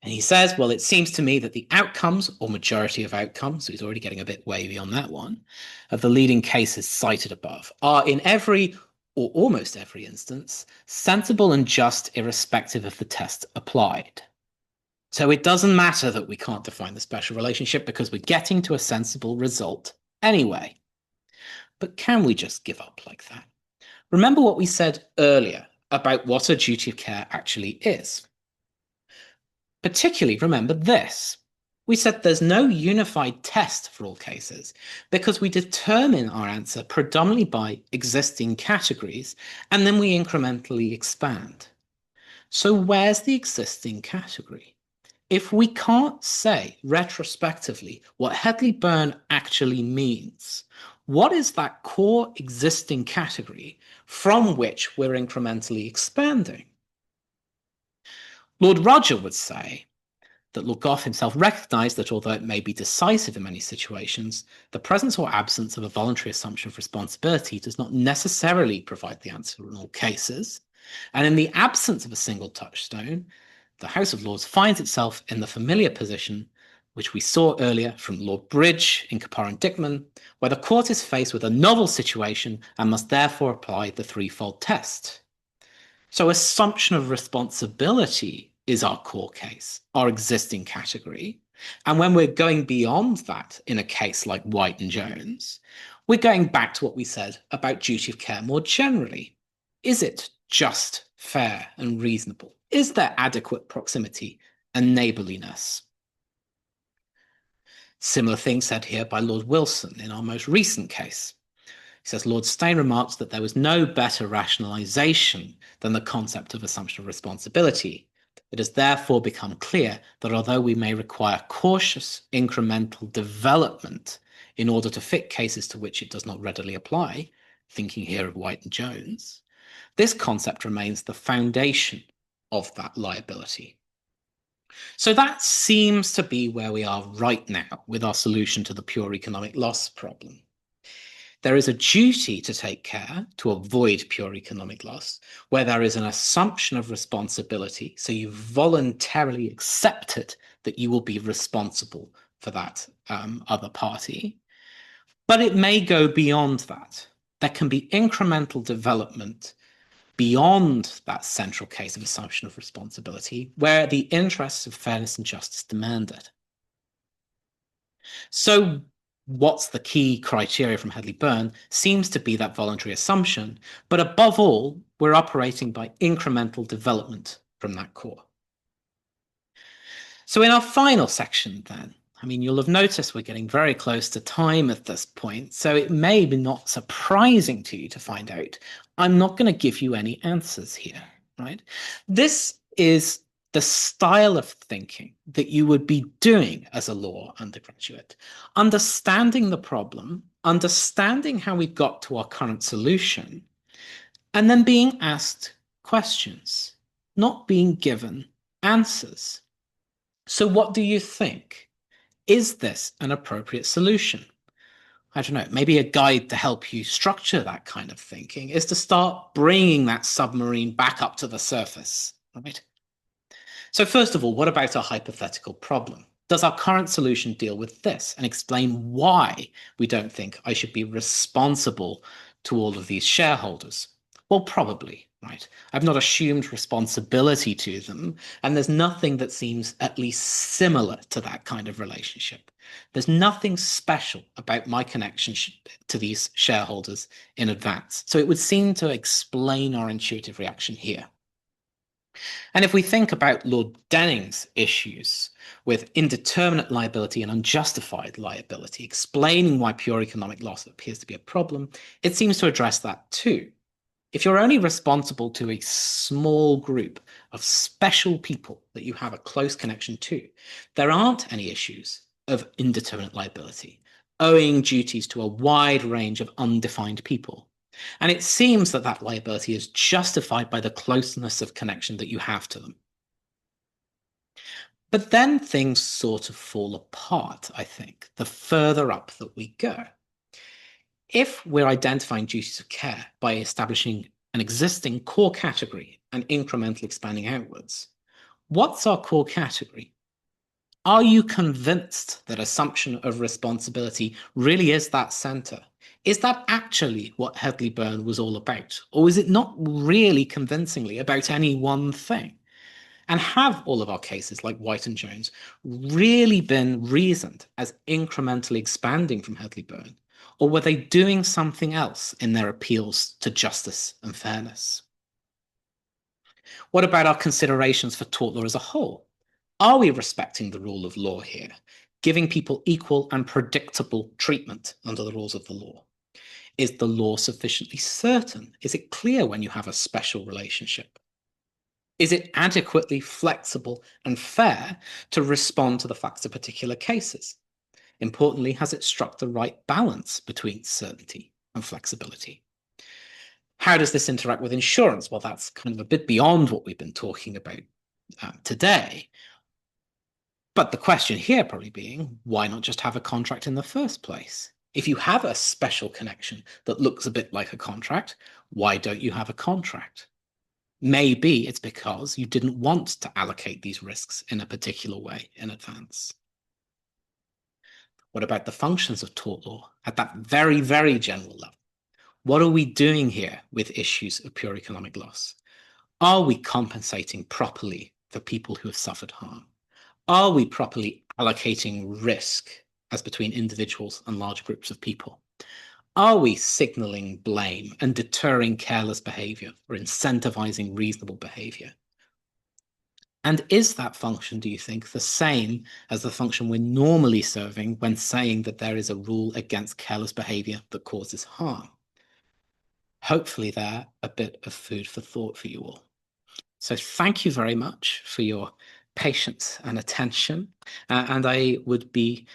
And he says, well, it seems to me that the outcomes, or majority of outcomes, so he's already getting a bit wavy on that one, of the leading cases cited above, are in every or almost every instance, sensible and just irrespective of the test applied. So it doesn't matter that we can't define the special relationship because we're getting to a sensible result anyway. But can we just give up like that? Remember what we said earlier about what a duty of care actually is. Particularly remember this. We said there's no unified test for all cases because we determine our answer predominantly by existing categories and then we incrementally expand. So where's the existing category? If we can't say retrospectively what Hedley-Byrne actually means, what is that core existing category from which we're incrementally expanding? Lord Roger would say that Lord Gough himself recognised that although it may be decisive in many situations, the presence or absence of a voluntary assumption of responsibility does not necessarily provide the answer in all cases. And in the absence of a single touchstone, the House of Lords finds itself in the familiar position which we saw earlier from Lord Bridge in Capar and Dickman, where the court is faced with a novel situation and must therefore apply the threefold test. So assumption of responsibility is our core case, our existing category. And when we're going beyond that in a case like White and Jones, we're going back to what we said about duty of care more generally. Is it just, fair, and reasonable? Is there adequate proximity and neighbourliness? Similar thing said here by Lord Wilson in our most recent case. He says, Lord Steyn remarks that there was no better rationalisation than the concept of assumption of responsibility. It has therefore become clear that although we may require cautious incremental development in order to fit cases to which it does not readily apply, thinking here of White and Jones, this concept remains the foundation of that liability. So that seems to be where we are right now with our solution to the pure economic loss problem. There is a duty to take care to avoid pure economic loss, where there is an assumption of responsibility. So you voluntarily accepted that you will be responsible for that other party. But it may go beyond that. There can be incremental development beyond that central case of assumption of responsibility, where the interests of fairness and justice demand it. So what's the key criteria from Hedley-Byrne seems to be that voluntary assumption, but above all, we're operating by incremental development from that core. So in our final section then, I mean, you'll have noticed we're getting very close to time at this point, so it may be not surprising to you to find out I'm not going to give you any answers here, right? This is the style of thinking that you would be doing as a law undergraduate, understanding the problem, understanding how we got to our current solution, and then being asked questions, not being given answers. So what do you think? Is this an appropriate solution? I don't know, maybe a guide to help you structure that kind of thinking is to start bringing that submarine back up to the surface, right? So first of all, what about a hypothetical problem? Does our current solution deal with this and explain why we don't think I should be responsible to all of these shareholders? Well, probably, right? I've not assumed responsibility to them, and there's nothing that seems at least similar to that kind of relationship. There's nothing special about my connection to these shareholders in advance. So it would seem to explain our intuitive reaction here. And if we think about Lord Denning's issues with indeterminate liability and unjustified liability, explaining why pure economic loss appears to be a problem, it seems to address that too. If you're only responsible to a small group of special people that you have a close connection to, there aren't any issues of indeterminate liability, owing duties to a wide range of undefined people. And it seems that that liability is justified by the closeness of connection that you have to them. But then things sort of fall apart, I think, the further up that we go. If we're identifying duties of care by establishing an existing core category and incrementally expanding outwards, what's our core category? Are you convinced that assumption of responsibility really is that center? Is that actually what Hedley-Byrne was all about? Or is it not really convincingly about any one thing? And have all of our cases, like White and Jones, really been reasoned as incrementally expanding from Hedley-Byrne? Or were they doing something else in their appeals to justice and fairness? What about our considerations for tort law as a whole? Are we respecting the rule of law here, giving people equal and predictable treatment under the rules of the law? Is the law sufficiently certain? Is it clear when you have a special relationship? Is it adequately flexible and fair to respond to the facts of particular cases? Importantly, has it struck the right balance between certainty and flexibility? How does this interact with insurance? Well, that's kind of a bit beyond what we've been talking about today. But the question here probably being, why not just have a contract in the first place? If you have a special connection that looks a bit like a contract, why don't you have a contract? Maybe it's because you didn't want to allocate these risks in a particular way in advance. What about the functions of tort law at that very, very general level? What are we doing here with issues of pure economic loss? Are we compensating properly for people who have suffered harm? Are we properly allocating risk as between individuals and large groups of people? Are we signaling blame and deterring careless behavior or incentivizing reasonable behavior? And is that function, do you think, the same as the function we're normally serving when saying that there is a rule against careless behavior that causes harm? Hopefully, they're a bit of food for thought for you all. So thank you very much for your patience and attention. And I would be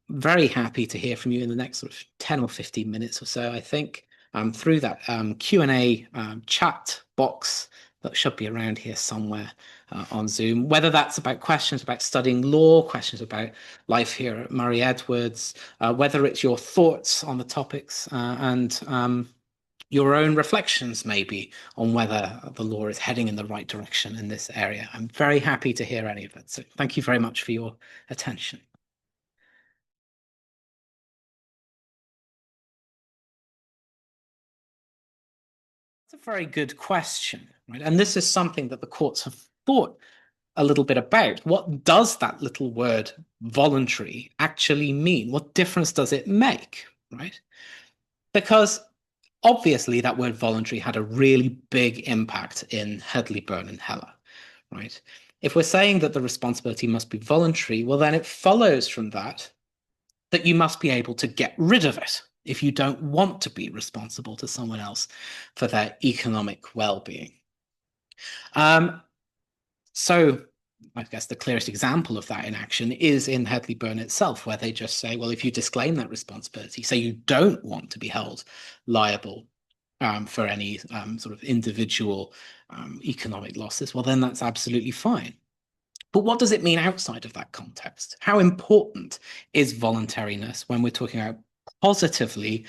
very happy to hear from you in the next sort of 10 or 15 minutes or so, I think, through that Q&A chat box that should be around here somewhere on Zoom, whether that's about questions about studying law, questions about life here at Murray Edwards, whether it's your thoughts on the topics and your own reflections maybe on whether the law is heading in the right direction in this area. I'm very happy to hear any of it. So thank you very much for your attention. It's a very good question, right? And this is something that the courts have thought a little bit about. What does that little word voluntary actually mean? What difference does it make, right? Because obviously that word voluntary had a really big impact in Hedley-Byrne and Heller, right? If we're saying that the responsibility must be voluntary, well, then it follows from that that you must be able to get rid of it if you don't want to be responsible to someone else for their economic well-being. So I guess the clearest example of that in action is in Hedley-Byrne itself, where they just say, well, if you disclaim that responsibility, say you don't want to be held liable for any sort of individual economic losses, well, then that's absolutely fine. But what does it mean outside of that context? How important is voluntariness when we're talking about positively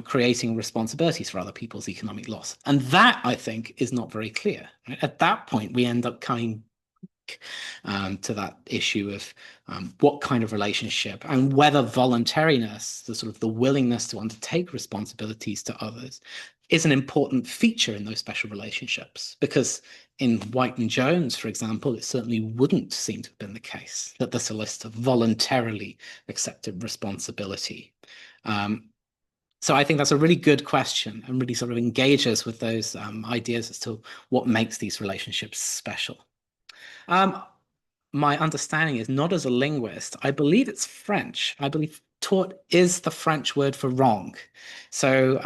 creating responsibilities for other people's economic loss? And that, I think, is not very clear. Right? At that point, we end up coming to that issue of what kind of relationship and whether voluntariness, the sort of the willingness to undertake responsibilities to others, is an important feature in those special relationships. Because in White and Jones, for example, it certainly wouldn't seem to have been the case that the solicitor voluntarily accepted responsibility. So I think that's a really good question and really sort of engages with those ideas as to what makes these relationships special. My understanding is not as a linguist. I believe it's French. I believe tort is the French word for wrong. So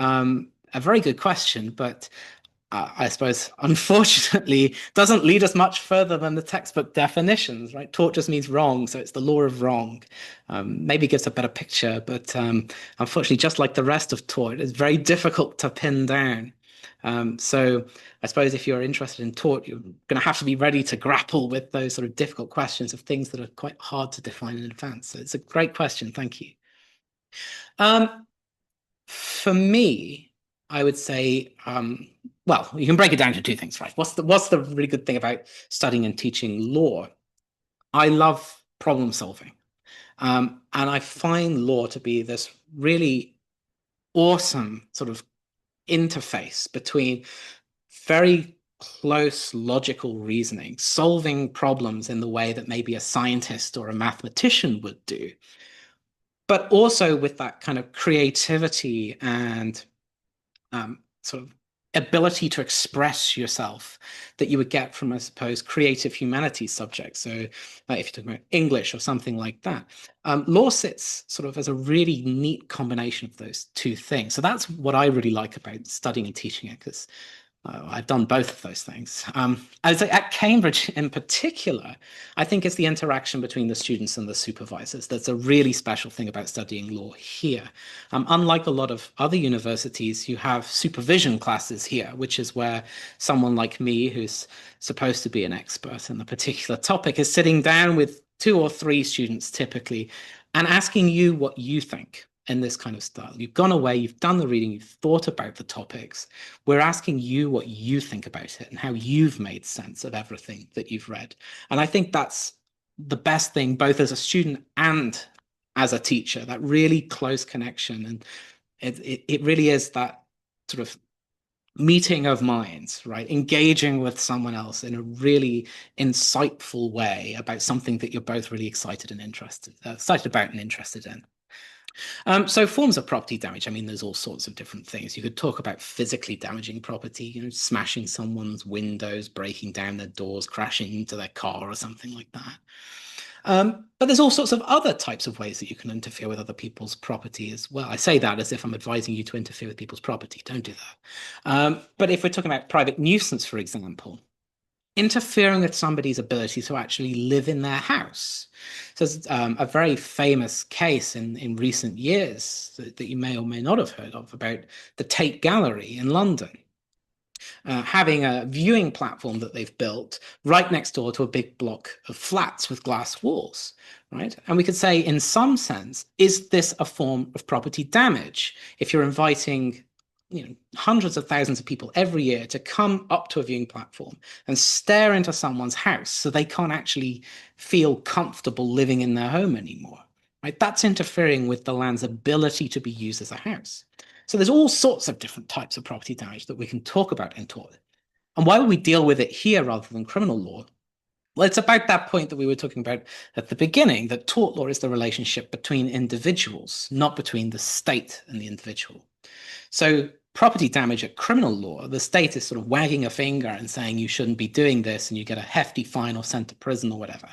a very good question, but I suppose, unfortunately, doesn't lead us much further than the textbook definitions, right? Tort just means wrong, so it's the law of wrong. Maybe gives a better picture, but unfortunately, just like the rest of tort, it's very difficult to pin down. So I suppose if you're interested in tort, you're going to have to be ready to grapple with those sort of difficult questions of things that are quite hard to define in advance. So it's a great question. Thank you. For me, I would say, well, you can break it down to two things, right? What's the really good thing about studying and teaching law? I love problem solving. And I find law to be this really awesome sort of interface between very close logical reasoning, solving problems in the way that maybe a scientist or a mathematician would do, but also with that kind of creativity and sort of ability to express yourself that you would get from, I suppose, creative humanities subjects. So, if you're talking about English or something like that, law sits sort of as a really neat combination of those two things. So that's what I really like about studying and teaching it, because I've done both of those things. At Cambridge in particular, I think it's the interaction between the students and the supervisors that's a really special thing about studying law here. Unlike a lot of other universities, you have supervision classes here, which is where someone like me, who's supposed to be an expert in a particular topic, is sitting down with two or three students typically and asking you what you think in this kind of style. You've gone away, you've done the reading, you've thought about the topics. We're asking you what you think about it and how you've made sense of everything that you've read. And I think that's the best thing, both as a student and as a teacher, that really close connection. And it really is that sort of meeting of minds, right? Engaging with someone else in a really insightful way about something that you're both really excited about and interested in. So forms of property damage, I mean, there's all sorts of different things. You could talk about physically damaging property, smashing someone's windows, breaking down their doors, crashing into their car or something like that. But there's all sorts of other types of ways that you can interfere with other people's property as well. I say that as if I'm advising you to interfere with people's property. Don't do that. But if we're talking about private nuisance, for example, interfering with somebody's ability to actually live in their house. So there's a very famous case in recent years that you may or may not have heard of about the Tate Gallery in London. Having a viewing platform that they've built right next door to a big block of flats with glass walls, right? And we could say, in some sense, is this a form of property damage? If you're inviting hundreds of thousands of people every year to come up to a viewing platform and stare into someone's house so they can't actually feel comfortable living in their home anymore, right? That's interfering with the land's ability to be used as a house. So there's all sorts of different types of property damage that we can talk about in tort. And why would we deal with it here rather than criminal law? Well, it's about that point that we were talking about at the beginning, that tort law is the relationship between individuals, not between the state and the individual. So property damage at criminal law, the state is sort of wagging a finger and saying you shouldn't be doing this and you get a hefty fine or sent to prison or whatever.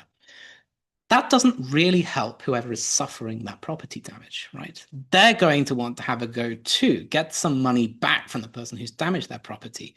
That doesn't really help whoever is suffering that property damage, right? They're going to want to have a go too, get some money back from the person who's damaged their property,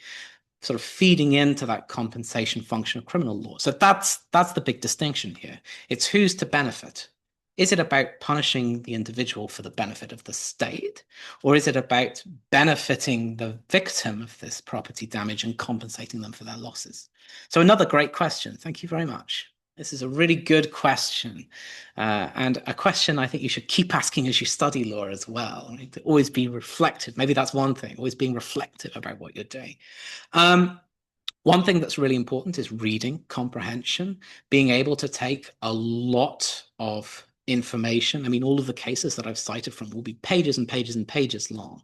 sort of feeding into that compensation function of criminal law. So that's the big distinction here. It's who's to benefit. Is it about punishing the individual for the benefit of the state, or is it about benefiting the victim of this property damage and compensating them for their losses? So another great question. Thank you very much. This is a really good question, and a question I think you should keep asking as you study law as well. Right? To always be reflective. Maybe that's one thing, always being reflective about what you're doing. One thing that's really important is reading comprehension, being able to take a lot of information. I mean, all of the cases that I've cited from will be pages and pages and pages long.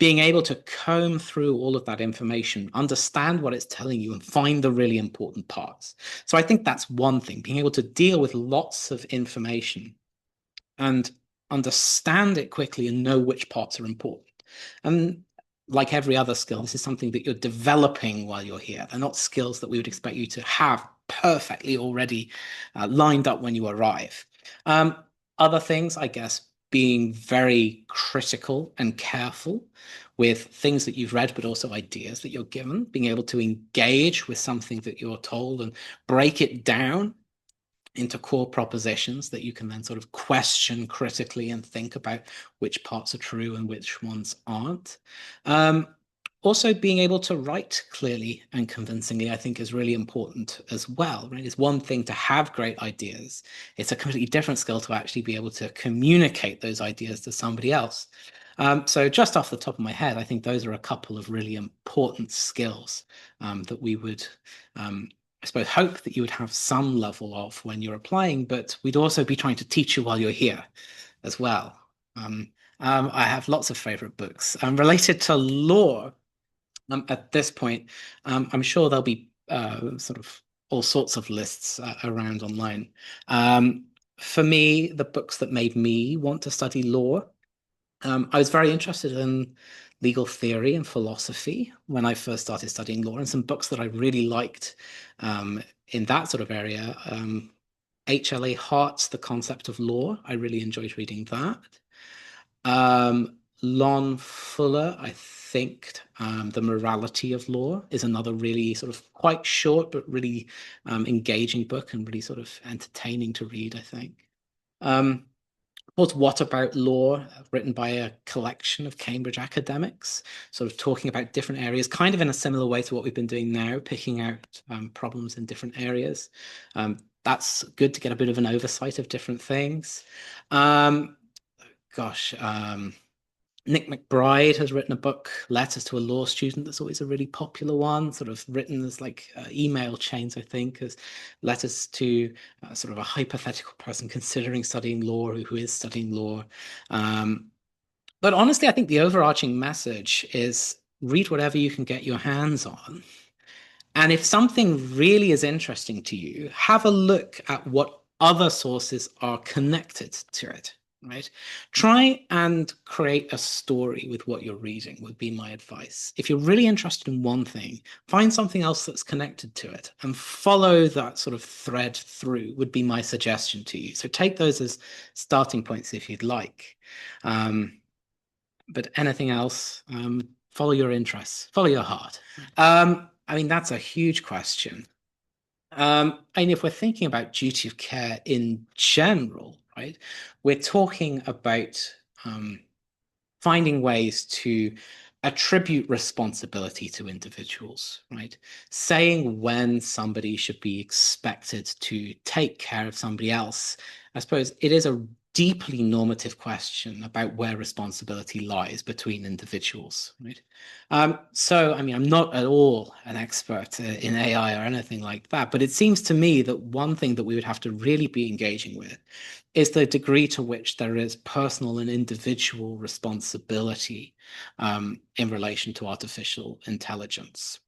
Being able to comb through all of that information, understand what it's telling you, and find the really important parts. So I think that's one thing, being able to deal with lots of information and understand it quickly and know which parts are important. And like every other skill, this is something that you're developing while you're here. They're not skills that we would expect you to have perfectly already lined up when you arrive. Other things, I guess, being very critical and careful with things that you've read, but also ideas that you're given, being able to engage with something that you're told and break it down into core propositions that you can then sort of question critically and think about which parts are true and which ones aren't. Also, being able to write clearly and convincingly, I think, is really important as well. Right? It's one thing to have great ideas. It's a completely different skill to actually be able to communicate those ideas to somebody else. So just off the top of my head, I think those are a couple of really important skills that we would, I suppose, hope that you would have some level of when you're applying, but we'd also be trying to teach you while you're here as well. I have lots of favorite books related to law. At this point, I'm sure there'll be sort of all sorts of lists around online. Um, for me, the books that made me want to study law, I was very interested in legal theory and philosophy when I first started studying law, and some books that I really liked in that sort of area. H.L.A. Hart's The Concept of Law. I really enjoyed reading that. Lon Fuller, I think, The Morality of Law is another really sort of quite short but really engaging book and really sort of entertaining to read, I think. Um, called What About Law, written by a collection of Cambridge academics, sort of talking about different areas, kind of in a similar way to what we've been doing now, picking out problems in different areas. That's good to get a bit of an oversight of different things. Um, gosh, Nick McBride has written a book, Letters to a Law Student, that's always a really popular one, sort of written as like email chains, I think, as letters to sort of a hypothetical person considering studying law or who is studying law. Um, but honestly, I think the overarching message is read whatever you can get your hands on. And if something really is interesting to you, have a look at what other sources are connected to it, right? Try and create a story with what you're reading, would be my advice. If you're really interested in one thing, find something else that's connected to it and follow that sort of thread through, would be my suggestion to you. So take those as starting points if you'd like. Um, but anything else, follow your interests, follow your heart. I mean, that's a huge question. And if we're thinking about duty of care in general, right, we're talking about finding ways to attribute responsibility to individuals, right? Saying when somebody should be expected to take care of somebody else. I suppose it is a deeply normative question about where responsibility lies between individuals, right? So, I mean, I'm not at all an expert in AI or anything like that, but it seems to me that one thing that we would have to really be engaging with is the degree to which there is personal and individual responsibility in relation to artificial intelligence,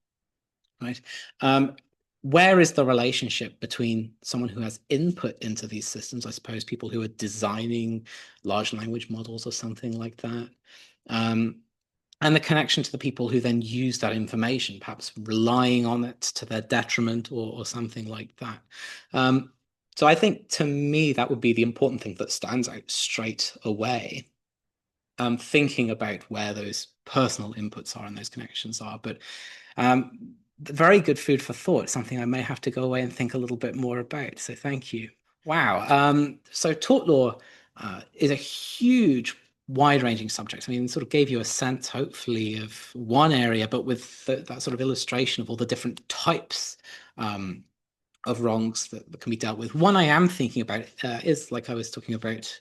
right? Um, where is the relationship between someone who has input into these systems, I suppose people who are designing large language models or something like that, um, and the connection to the people who then use that information, perhaps relying on it to their detriment or something like that. Um, so I think to me, that would be the important thing that stands out straight away. Thinking about where those personal inputs are and those connections are. But very good food for thought, something I may have to go away and think a little bit more about. So thank you. Wow. So tort law is a huge, wide-ranging subject. I mean, it sort of gave you a sense, hopefully, of one area, but with that sort of illustration of all the different types of wrongs that can be dealt with. One I am thinking about is, like I was talking about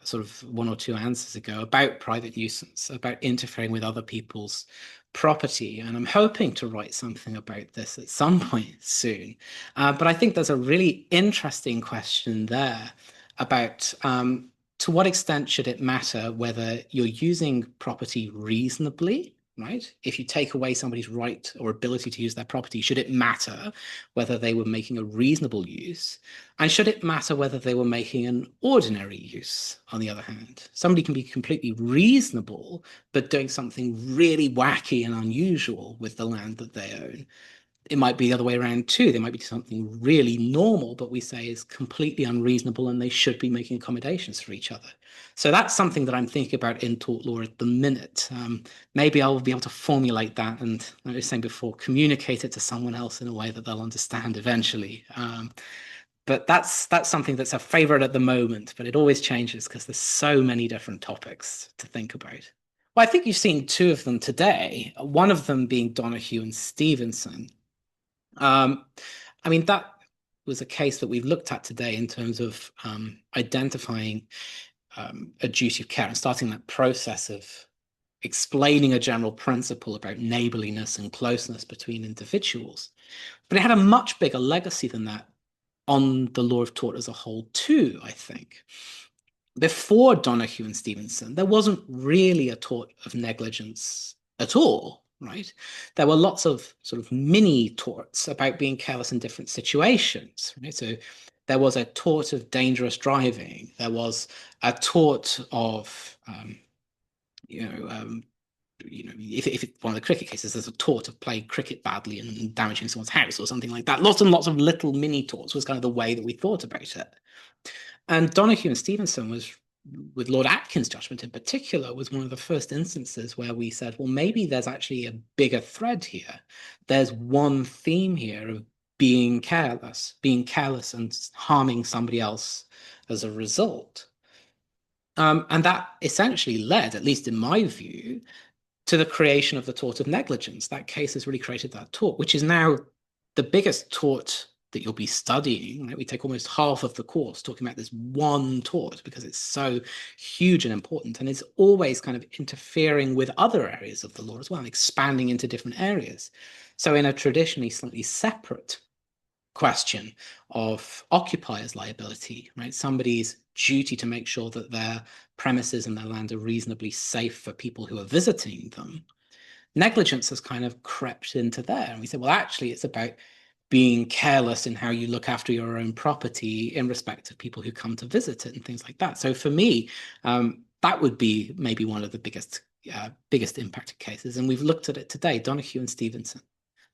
sort of one or two answers ago, about private nuisance, about interfering with other people's property. And I'm hoping to write something about this at some point soon. But I think there's a really interesting question there about to what extent should it matter whether you're using property reasonably, right? If you take away somebody's right or ability to use their property, should it matter whether they were making a reasonable use? And should it matter whether they were making an ordinary use, on the other hand? Somebody can be completely reasonable, but doing something really wacky and unusual with the land that they own. It might be the other way around too. They might be something really normal, but we say is completely unreasonable and they should be making accommodations for each other. So that's something that I'm thinking about in tort law at the minute. Maybe I'll be able to formulate that and, like I was saying before, communicate it to someone else in a way that they'll understand eventually. But that's something that's a favorite at the moment, but it always changes because there's so many different topics to think about. Well, I think you've seen two of them today, one of them being Donahue and Stevenson. Um, I mean, that was a case that we've looked at today in terms of identifying a duty of care and starting that process of explaining a general principle about neighborliness and closeness between individuals. But it had a much bigger legacy than that on the law of tort as a whole, too, I think. before Donahue and Stevenson, there wasn't really a tort of negligence at all, right? There were lots of sort of mini torts about being careless in different situations, right? So there was a tort of dangerous driving. There was a tort of, you know, if it's one of the cricket cases, there's a tort of playing cricket badly and damaging someone's house or something like that. Lots and lots of little mini torts was kind of the way that we thought about it. And Donahue and Stevenson was, with Lord Atkin's judgment in particular, was one of the first instances where we said, well, maybe there's actually a bigger thread here. There's one theme here of being careless and harming somebody else as a result. And that essentially led, at least in my view, to the creation of the tort of negligence. That case has really created that tort, which is now the biggest tort that you'll be studying. Right? We take almost half of the course talking about this one tort because it's so huge and important. And it's always kind of interfering with other areas of the law as well, expanding into different areas. So in a traditionally slightly separate question of occupier's liability, right? Somebody's duty to make sure that their premises and their land are reasonably safe for people who are visiting them. Negligence has kind of crept into there. And we say, well, actually, it's about being careless in how you look after your own property in respect of people who come to visit it and things like that. So for me, that would be maybe one of the biggest impacted cases. And we've looked at it today, Donahue and Stevenson.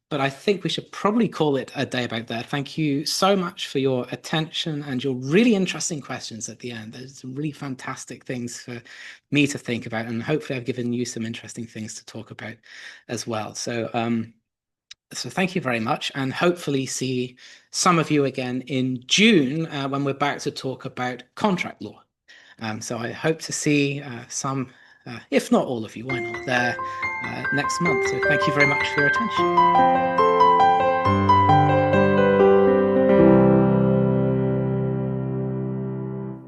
But I think we should probably call it a day about there. Thank you so much for your attention and your really interesting questions at the end. There's some really fantastic things for me to think about, and hopefully I've given you some interesting things to talk about as well. So thank you very much, and hopefully see some of you again in June when we're back to talk about contract law. So I hope to see some, if not all of you, why not, there next month. So thank you very much for your attention.